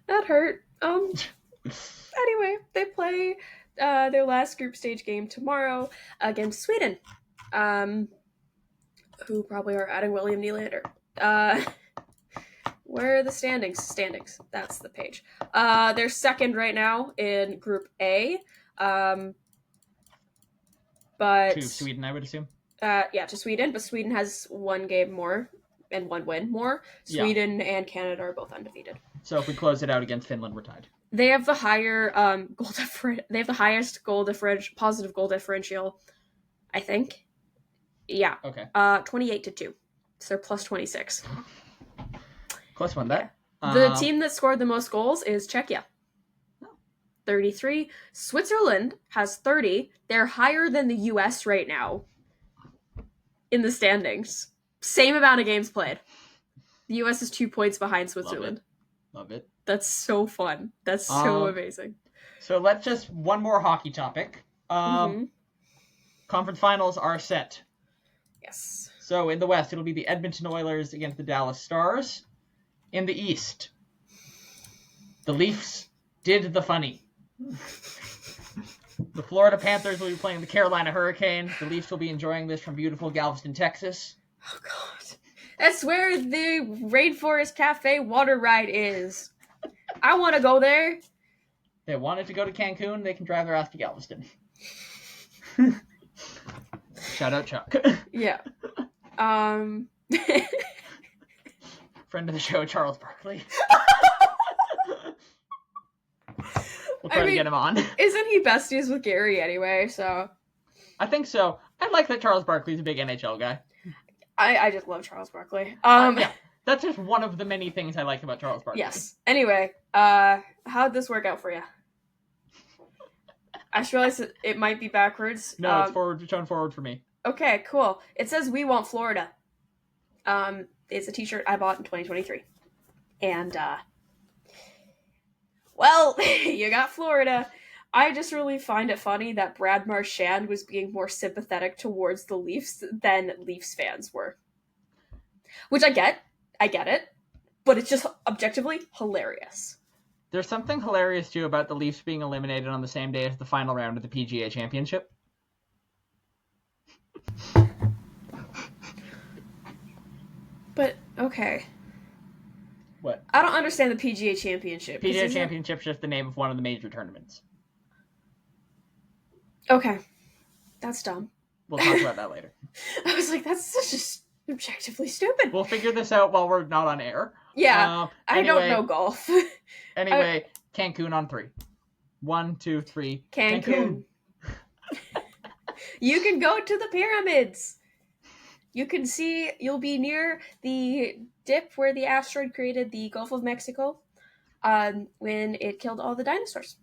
That hurt. Anyway, they play their last group stage game tomorrow against Sweden, who probably are adding William Nylander. Where are the standings? Standings. That's the page. They're second right now in Group A. But to Sweden, I would assume. Yeah, to Sweden. But Sweden has 1 game more and 1 win more. Sweden and Canada are both undefeated. So if we close it out against Finland, we're tied. They have the higher They have the highest positive goal differential, I think. Yeah. Okay. 28-2. So they're plus 26. Close one there. The team that scored the most goals is Czechia. 33. Switzerland has 30. They're higher than the US right now in the standings. Same amount of games played. The US is 2 points behind Switzerland. Love it. That's so fun. That's so amazing. So let's just one more hockey topic. Conference finals are set. Yes. So in the West, it'll be the Edmonton Oilers against the Dallas Stars. In the East, the Leafs did the funny. The Florida Panthers will be playing the Carolina Hurricanes. The Leafs will be enjoying this from beautiful Galveston, Texas. Oh, God. That's where the Rainforest Cafe water ride is. I want to go there. They wanted to go to Cancun. They can drive their ass to Galveston. Shout out Chuck. Yeah. Friend of the show, Charles Barkley. We'll try to get him on. Isn't he besties with Gary anyway, so... I think so. I like that Charles Barkley's a big NHL guy. I just love Charles Barkley. Yeah, that's just one of the many things I like about Charles Barkley. Yes. Anyway, how'd this work out for you? I just realized it might be backwards. No, it's forward. It's on forward for me. Okay, cool. It says "We Want Florida." It's a T-shirt I bought in 2023, and well, you got Florida. I just really find it funny that Brad Marchand was being more sympathetic towards the Leafs than Leafs fans were, which I get it, but it's just objectively hilarious. There's something hilarious too about the Leafs being eliminated on the same day as the final round of the PGA Championship. But, okay. What? I don't understand the PGA Championship. PGA Championship's just the name of one of the major tournaments. Okay. That's dumb. We'll talk about that later. I was like, that's just objectively stupid. We'll figure this out while we're not on air. Yeah, I don't know golf. Anyway, Cancun on 3. 1, 2, 3. Cancun. You can go to the pyramids. You'll be near the dip where the asteroid created the Gulf of Mexico when it killed all the dinosaurs.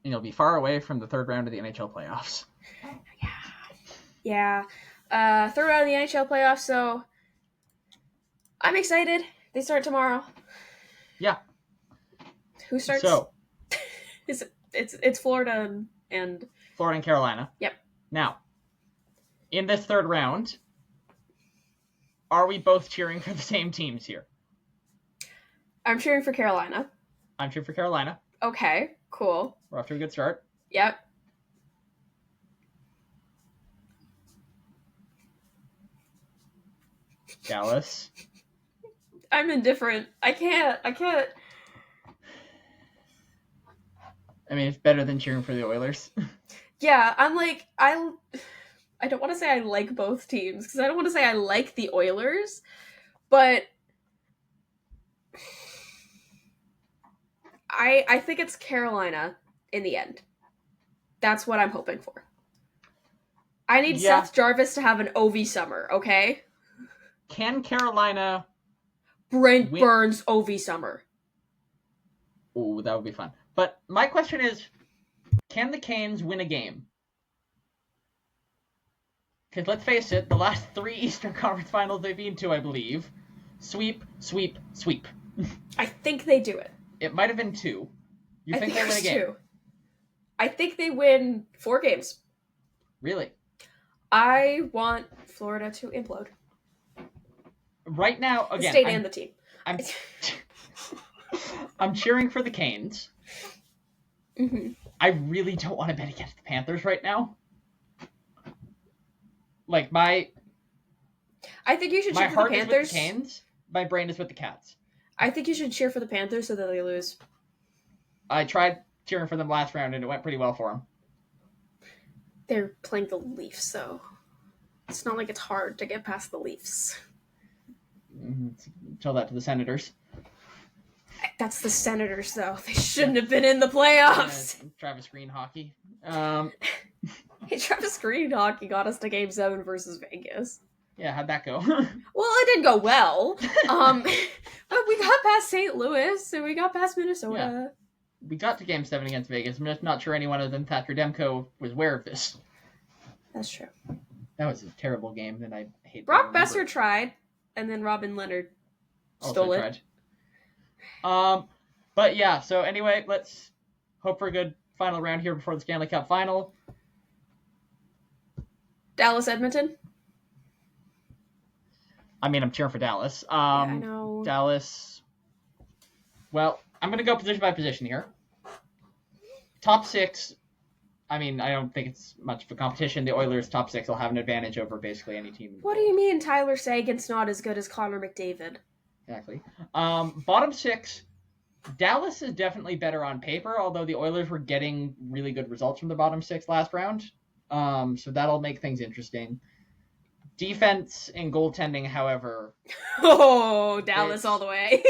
And you'll be far away from the third round of the NHL playoffs. Yeah. Third round of the NHL playoffs, so I'm excited. They start tomorrow. Yeah. Who starts? So it's Florida and Florida and Carolina. Yep. Now, in this third round, are we both cheering for the same teams here? I'm cheering for Carolina. I'm cheering for Carolina. Okay, cool. We're off to a good start. Yep. Dallas. I'm indifferent. I can't. I mean, it's better than cheering for the Oilers. Yeah, I'm like, I don't want to say I like both teams, because I don't want to say I like the Oilers, but I think it's Carolina in the end. That's what I'm hoping for. I need Seth Jarvis to have an OV summer, okay? Can Carolina... Brent Burns OV summer. Ooh, that would be fun. But my question is, can the Canes win a game? Because let's face it, the last 3 Eastern Conference Finals they've been to, I believe, sweep, sweep, sweep. I think they do it. It might have been 2. You think they win a game? 2. I think they win 4 games. Really? I want Florida to implode. Right now, again, the state and the team. I'm cheering for the Canes. Mm-hmm. I really don't want to bet against the Panthers right now. Like, I think you should cheer for the Panthers. My heart is with the Canes. My brain is with the Cats. I think you should cheer for the Panthers so that they lose. I tried cheering for them last round, and it went pretty well for them. They're playing the Leafs, so it's not like it's hard to get past the Leafs. Tell that to the Senators. That's the Senators, though. They shouldn't have been in the playoffs. Travis Green hockey. Hey, Travis Green hockey got us to Game 7 versus Vegas. Yeah, how'd that go? Well, it didn't go well. But we got past St. Louis, and we got past Minnesota. Yeah. We got to Game 7 against Vegas. I'm just not sure anyone other than Thatcher Demko was aware of this. That's true. That was a terrible game, and I hate Brock Besser tried, and then Robin Leonard stole it. But yeah, so anyway, let's hope for a good final round here before the Stanley Cup final. Dallas, Edmonton. I mean, I'm cheering for Dallas. Yeah, I know. Dallas. Well, I'm going to go position by position here. Top 6. I mean, I don't think it's much of a competition. The Oilers' top 6 will have an advantage over basically any team. What do you mean Tyler Seguin's not as good as Connor McDavid? Exactly. Bottom 6. Dallas is definitely better on paper, although the Oilers were getting really good results from the bottom 6 last round. So that'll make things interesting. Defense and goaltending, however... Oh, Dallas all the way.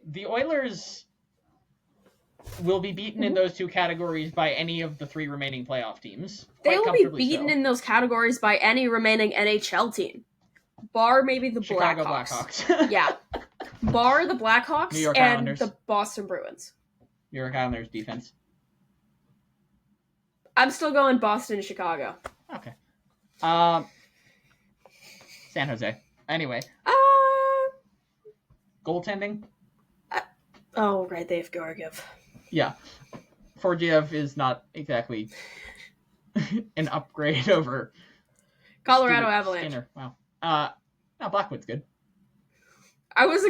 The Oilers will be beaten in those 2 categories by any of the 3 remaining playoff teams. They will be beaten in those categories by any remaining NHL team. Bar maybe the Chicago Blackhawks. Yeah. Bar the Blackhawks New York and Islanders. the Boston Bruins. New York Islanders defense. I'm still going Boston and Chicago. Okay. San Jose. Anyway. Goaltending? Oh, right, they have Georgiev. Yeah. Georgiev is not exactly an upgrade over Colorado Stuart Avalanche. Skinner. Wow. No, Blackwood's good. I was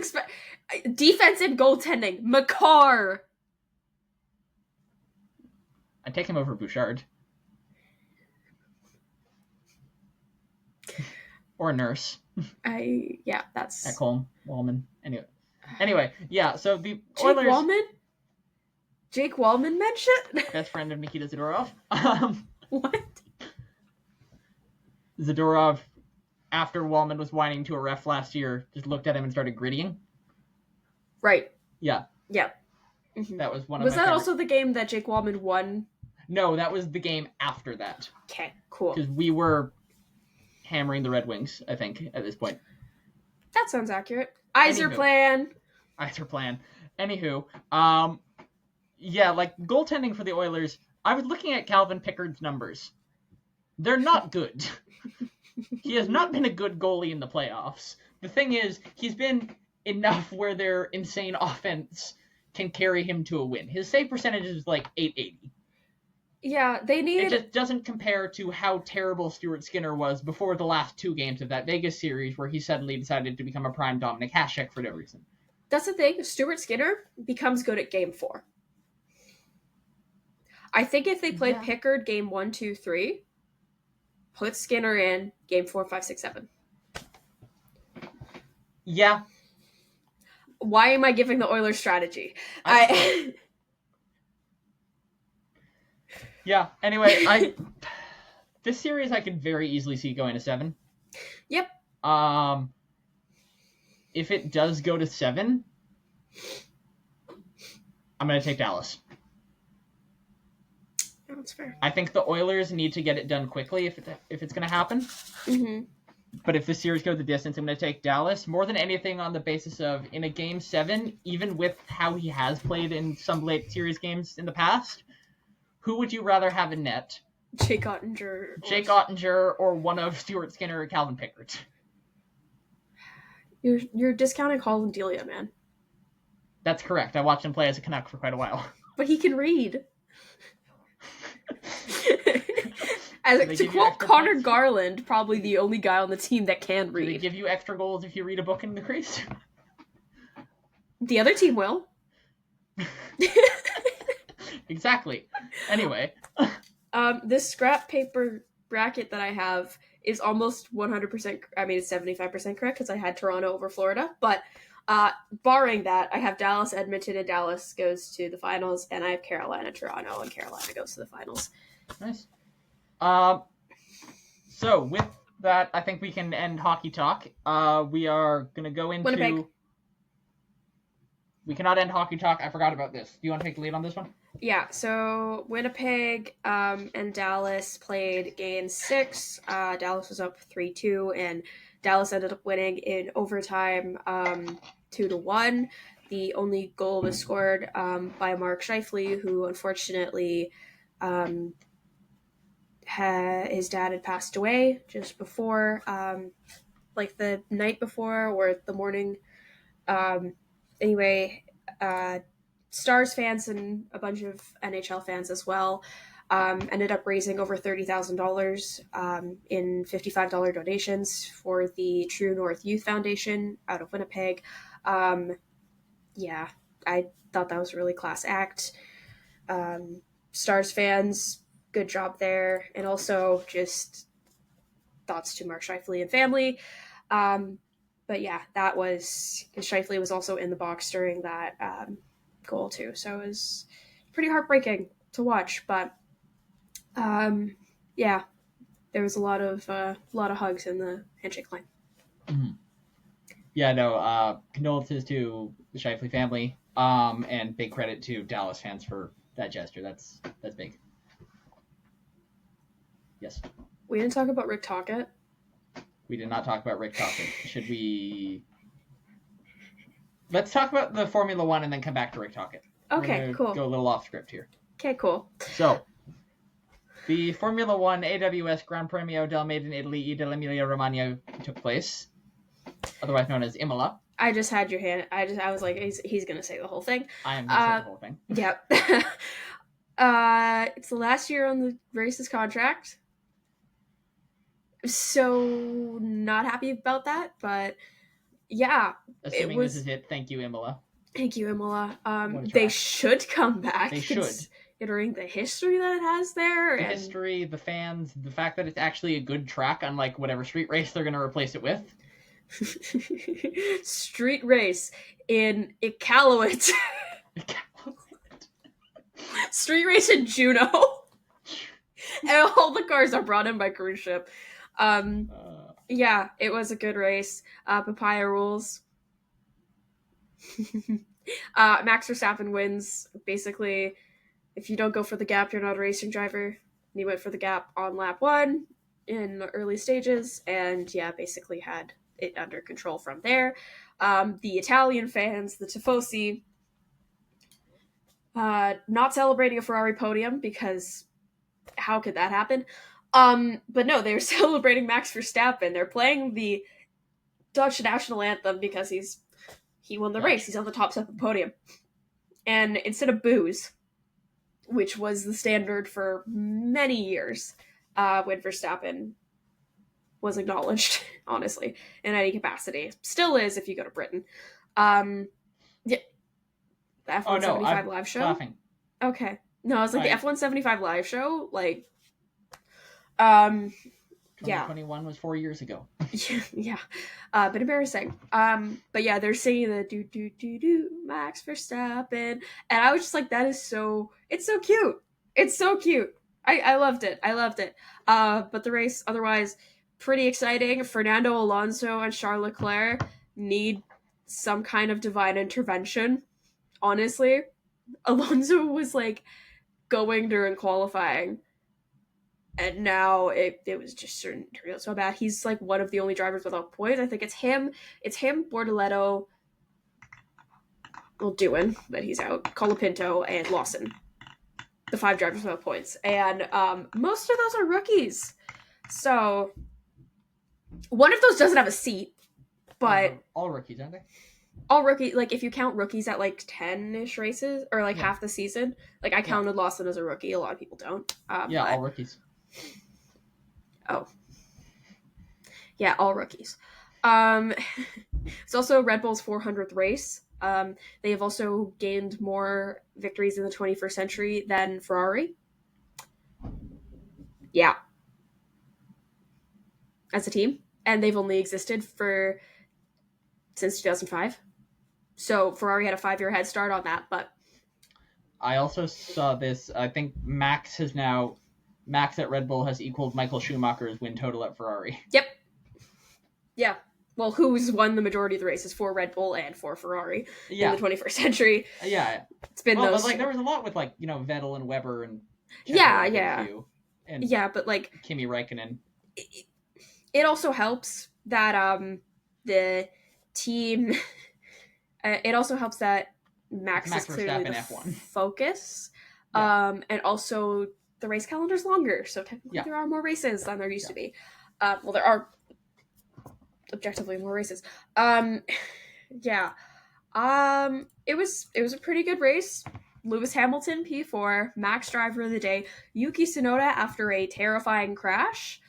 defense and goaltending. Makar. I'd take him over Bouchard. Or Nurse. That's... Ekholm, Wallman. Anyway, yeah, so the Oilers... Jake Wallman mentioned? Best friend of Nikita Zadorov. What? Zadorov, after Wallman was whining to a ref last year, just looked at him and started grittying. Right. Yeah. Yeah. Mm-hmm. That was one of Was my that favorite... also the game that Jake Wallman won? No, that was the game after that. Okay, cool. Because we were hammering the Red Wings, I think, at this point. That sounds accurate. Iser plan. Anywho, yeah, like, goaltending for the Oilers, I was looking at Calvin Pickard's numbers. They're not good. He has not been a good goalie in the playoffs. The thing is, he's been enough where their insane offense can carry him to a win. His save percentage is like .880. Yeah, they need... It just doesn't compare to how terrible Stuart Skinner was before the last 2 games of that Vegas series where he suddenly decided to become a prime Dominic Hasek for no reason. That's the thing. Stuart Skinner becomes good at Game 4. I think if they played Pickard Game 1, 2, 3, put Skinner in Game 4, 5, 6, 7. Yeah. Why am I giving the Oilers strategy? Yeah, anyway, this series I could very easily see going to 7. Yep. If it does go to 7, I'm going to take Dallas. That's fair. I think the Oilers need to get it done quickly if it's going to happen. Mm-hmm. But if the series goes the distance, I'm going to take Dallas. More than anything on the basis of, in a Game 7, even with how he has played in some late series games in the past, who would you rather have in net? Jake Ottinger or one of Stuart Skinner or Calvin Pickard? You're discounting Colin Delia, man. That's correct. I watched him play as a Canuck for quite a while. But he can read. To quote Connor Garland, probably the only guy on the team that can read. Do they give you extra goals if you read a book in the crease? The other team will. Exactly. Anyway. This scrap paper bracket that I have is almost 100%, it's 75% correct because I had Toronto over Florida, but barring that, I have Dallas, Edmonton, and Dallas goes to the finals, and I have Carolina, Toronto, and Carolina goes to the finals. Nice. So with that, I think we can end hockey talk. We are going to go into... Winnipeg. We cannot end hockey talk. I forgot about this. Do you want to take the lead on this one? Yeah, so Winnipeg and Dallas played game 6. Dallas was up 3-2, and Dallas ended up winning in overtime 2-1. The only goal was scored by Mark Scheifele, who unfortunately his dad had passed away just before, like the night before or the morning. Anyway, Stars fans and a bunch of NHL fans as well ended up raising over $30,000 in $55 donations for the True North Youth Foundation out of Winnipeg. Yeah, I thought that was a really class act. Stars fans, good job there. And also just thoughts to Mark Scheifele and family. But yeah, that was, because Scheifele was also in the box during that goal too. So it was pretty heartbreaking to watch, but yeah, there was a lot of hugs in the handshake line. Mm-hmm. Yeah, no, condolences to the Scheifele family, and big credit to Dallas fans for that gesture. That's big. Yes. We didn't talk about Rick Tocchet. We did not talk about Rick Tocchet. Should we? Let's talk about the Formula One and then come back to Rick Tocchet. Okay, cool. Go a little off script here. Okay, cool. So, The Formula One AWS Gran Premio del Made in Italy e dell'Emilia Romagna took place, otherwise known as Imola. I just had your hand. I was like, he's gonna say the whole thing. I am going to say the whole thing. Yep. It's the last year on the race's contract. So not happy about that, but yeah. Assuming this is it, thank you, Imola. Thank you, Imola. They should come back. They should. Considering the history that it has there. The history, the fans, the fact that it's actually a good track, unlike whatever street race they're going to replace it with. Street race in Iqaluit. Street race in Juneau. And all the cars are brought in by cruise ship. Yeah, it was a good race. Papaya rules. Max Verstappen wins. Basically, if you don't go for the gap, you're not a racing driver. And he went for the gap on lap 1 in the early stages, and yeah, basically had it under control from there. The Italian fans, the Tifosi, not celebrating a Ferrari podium because how could that happen? But no, they're celebrating Max Verstappen. They're playing the Dutch national anthem because he won the race. He's on the top step of the podium. And instead of booze, which was the standard for many years, when Verstappen was acknowledged, honestly, in any capacity. Still is if you go to Britain. Yeah. The F175 live show? Laughing. Okay. No, I was like, the F175 live show, like, yeah. 2021 was 4 years ago. Yeah. But embarrassing. But yeah, they're singing the do Max Verstappen. And I was just like, it's so cute. It's so cute. I loved it. But the race, otherwise, pretty exciting. Fernando Alonso and Charles Leclerc need some kind of divine intervention. Honestly, Alonso was like going during qualifying, and now it was just turned out so bad. He's like one of the only drivers without points. I think it's him, Bortoleto, well, Doohan, but he's out, Colapinto, and Lawson. The 5 drivers without points. And most of those are rookies. So one of those doesn't have a seat, but all rookies, aren't they? All rookie, like if you count rookies at like 10-ish races or like half the season, like I counted Lawson as a rookie. A lot of people don't. All rookies. Oh, yeah, all rookies. It's also Red Bull's 400th race. They have also gained more victories in the 21st century than Ferrari. Yeah, as a team, and they've only existed since 2005. So Ferrari had a 5-year head start on that, but I also saw this. I think Max at Red Bull has equaled Michael Schumacher's win total at Ferrari. Yep. Yeah. Well, who's won the majority of the races for Red Bull and for Ferrari in the 21st century? Yeah. It's been those. But like there was a lot with like, Vettel and Webber and and but like Kimi Räikkönen. It also helps that the team. It also helps that Max is clearly the F1 focus, and also the race calendar's longer, so technically there are more races than there used to be. Well, there are objectively more races. It was a pretty good race. Lewis Hamilton P4, Max driver of the day. Yuki Tsunoda after a terrifying crash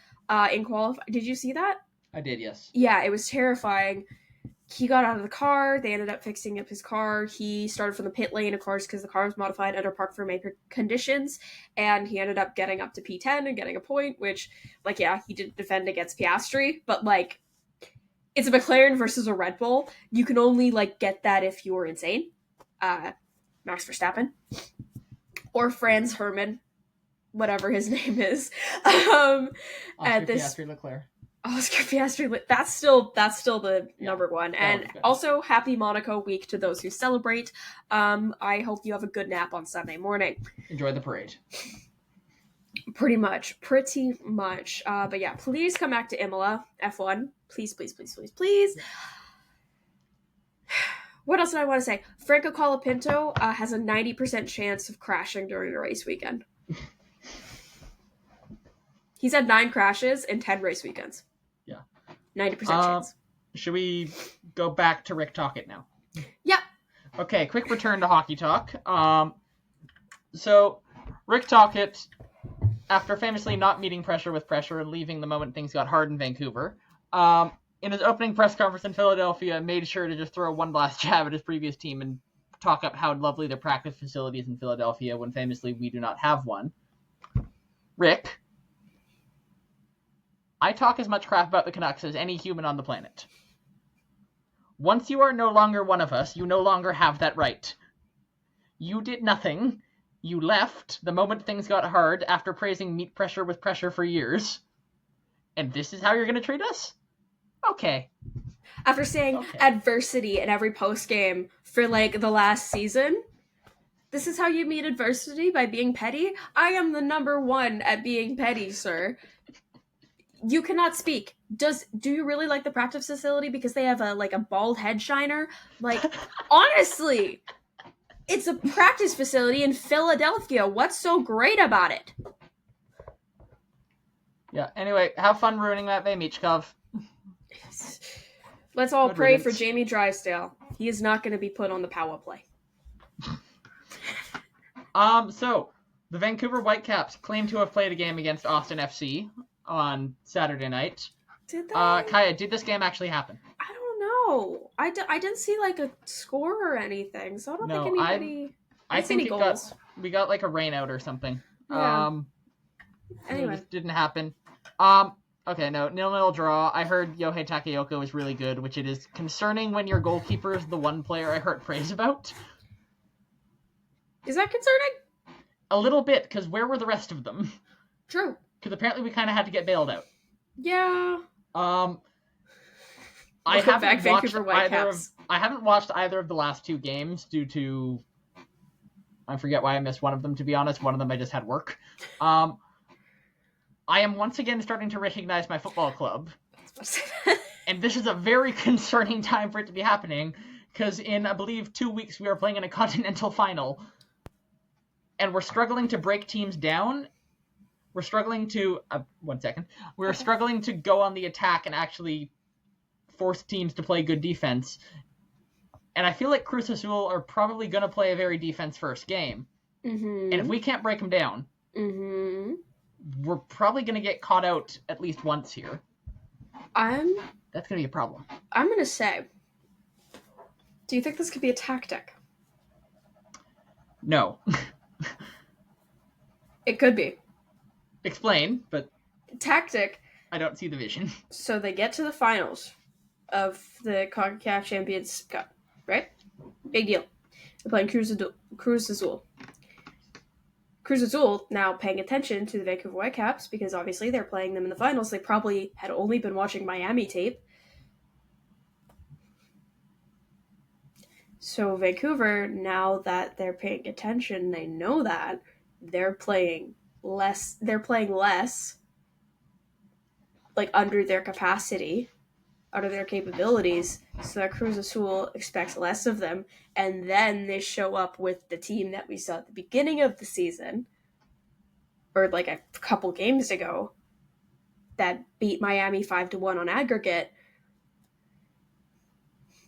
in qualifying. Did you see that? I did, yes. Yeah, it was terrifying. He got out of the car. They ended up fixing up his car. He started from the pit lane, of course, because the car was modified under park for maker conditions. And he ended up getting up to P10 and getting a point, which, he didn't defend against Piastri. But, it's a McLaren versus a Red Bull. You can only, get that if you were insane. Max Verstappen. Or Franz Hermann. Whatever his name is. Piastri Leclerc. Oscar Piastri, that's still the number one. And also, happy Monaco week to those who celebrate. I hope you have a good nap on Sunday morning. Enjoy the parade. Pretty much. But yeah, please come back to Imola, F1. Please. What else did I want to say? Franco Colapinto has a 90% chance of crashing during the race weekend. He's had 9 crashes in 10 race weekends. Yeah. 90% chance. Should we go back to Rick Tocchet now? Yeah. Okay, quick return to hockey talk. So Rick Tocchet, after famously not meeting pressure with pressure and leaving the moment things got hard in Vancouver, in his opening press conference in Philadelphia, made sure to just throw one last jab at his previous team and talk up how lovely their practice facilities in Philadelphia, when famously we do not have one. Rick, I talk as much crap about the Canucks as any human on the planet. Once you are no longer one of us, you no longer have that right. You did nothing. You left the moment things got hard after praising meet pressure with pressure for years. And this is how you're going to treat us? Okay. After saying adversity in every post-game for, like, the last season, this is how you meet adversity, by being petty? I am the number 1 at being petty, sir. You cannot speak. Do you really like the practice facility because they have a bald head shiner? Like, honestly, it's a practice facility in Philadelphia. What's so great about it? Yeah, anyway, have fun ruining that Michkov. Let's all pray for Jamie Drysdale. He is not going to be put on the power play. So, the Vancouver Whitecaps claim to have played a game against Austin FC on Saturday night. Did they? Kaja, did this game actually happen? I don't know. I didn't see, like, a score or anything, so I don't think anybody... I think any goals. We got, like, a rain out or something. Yeah. Anyway. It just didn't happen. Okay, no, 0-0 draw. I heard Yohei Takayoko was really good, which it is concerning when your goalkeeper is the one player I heard praise about. Is that concerning? A little bit, because where were the rest of them? True. Because apparently we kind of had to get bailed out. Yeah. I haven't watched either of the last 2 games due to... I forget why I missed one of them, to be honest. One of them I just had work. I am once again starting to recognize my football club. And this is a very concerning time for it to be happening, because in, I believe, 2 weeks we are playing in a continental final. And we're struggling to break teams down. We're struggling to... one second. We're struggling to go on the attack and actually force teams to play good defense. And I feel like Cruz Azul are probably going to play a very defense-first game. Mm-hmm. And if we can't break them down... Mm-hmm. We're probably going to get caught out at least once here. That's going to be a problem. I'm going to say, do you think this could be a tactic? No. It could be. Explain, but... Tactic. I don't see the vision. So they get to the finals of the CONCACAF Champions Cup, right? Big deal. They're playing Cruz Azul. Cruz Azul now paying attention to the Vancouver Whitecaps because obviously they're playing them in the finals. They probably had only been watching Miami tape. So Vancouver, now that they're paying attention, they know that they're playing less, like under their capacity, under their capabilities, so that Cruz Azul expects less of them, and then they show up with the team that we saw at the beginning of the season, or like a couple games ago, that beat Miami 5-1 on aggregate.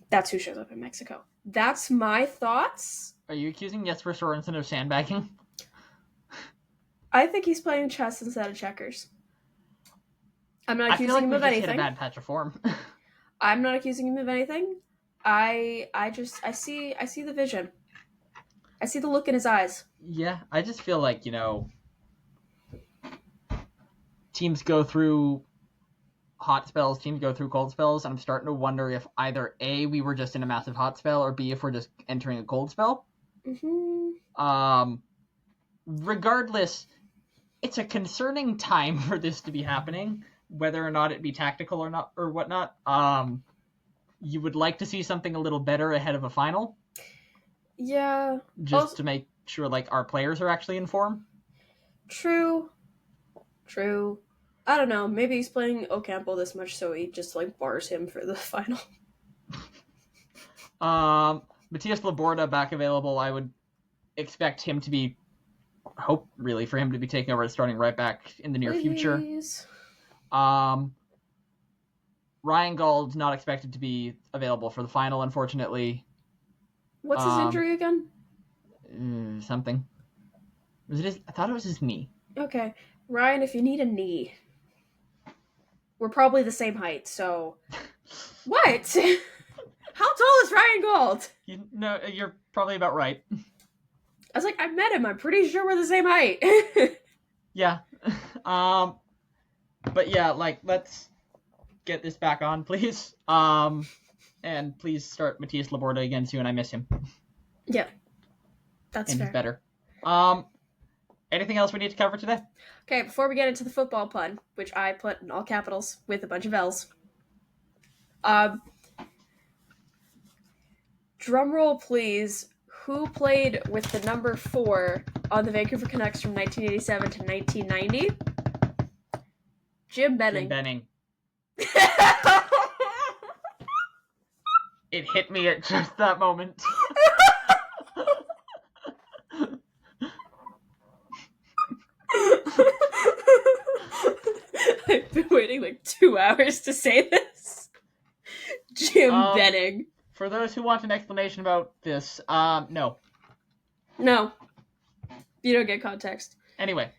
That's who shows up in Mexico. That's my thoughts. Are you accusing Jesper Sorensen of sandbagging? I think he's playing chess instead of checkers. I'm not accusing him of anything. I hit a bad patch of form. I'm not accusing him of anything. I see the vision. I see the look in his eyes. Yeah, I just feel like, teams go through hot spells, teams go through cold spells, and I'm starting to wonder if either A, we were just in a massive hot spell, or B, if we're just entering a cold spell. Mm-hmm. Regardless, it's a concerning time for this to be happening, whether or not it be tactical or not, or whatnot. You would like to see something a little better ahead of a final. Yeah. Just to make sure, our players are actually in form. True. I don't know. Maybe he's playing Ocampo this much, so he just, bars him for the final. Matias Laborda back available. I would expect him to be hope really for him to be taking over as starting right back in the near future. Please. Ryan Gauld's not expected to be available for the final, unfortunately. What's his injury again? Something. Was it I thought it was his knee. Okay. Ryan, if you need a knee, we're probably the same height, so... What? How tall is Ryan Gauld? You're probably about right. I was like, I met him. I'm pretty sure we're the same height. Yeah. But yeah, like, let's get this back on, please. And please start Matthias Laborda again soon. I miss him. Yeah. That's and fair. He's better. Anything else we need to cover today? Okay, before we get into the football pun, which I put in all capitals with a bunch of L's. Drum roll, please. Who played with the number 4 on the Vancouver Canucks from 1987 to 1990? Jim Benning. Jim Benning. It hit me at just that moment. I've been waiting like 2 hours to say this. Jim Benning. For those who want an explanation about this, no. No. You don't get context. Anyway.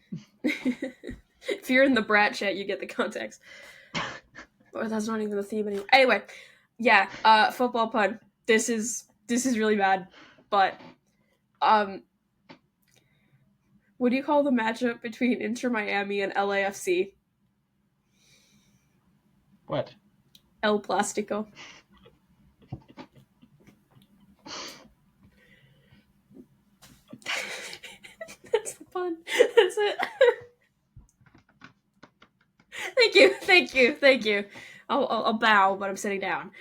If you're in the brat chat, you get the context. Or that's not even the theme anymore. Anyway, yeah, football pun. This is really bad. But, what do you call the matchup between Inter Miami and LAFC? What? El Plástico. That's the pun. That's it. Thank you. I'll bow, but I'm sitting down.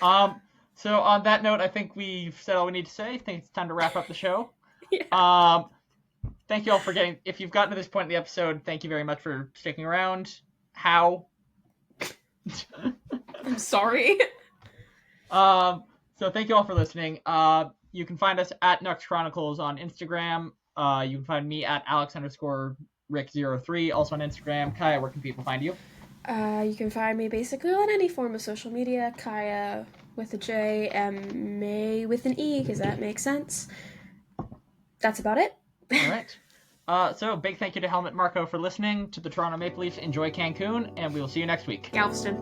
So on that note, I think we've said all we need to say. I think it's time to wrap up the show. Yeah. Thank you all for if you've gotten to this point in the episode, thank you very much for sticking around. How? I'm sorry. So thank you all for listening. You can find us at Nux Chronicles on Instagram. You can find me at Alex_Rick03, also on Instagram. Kaja, where can people find you? You can find me basically on any form of social media. Kaja with a J, M-A with an E, because that makes sense. That's about it. All right. So big thank you to Helmut Marko for listening. To the Toronto Maple Leafs, enjoy Cancun, and we will see you next week. Galveston.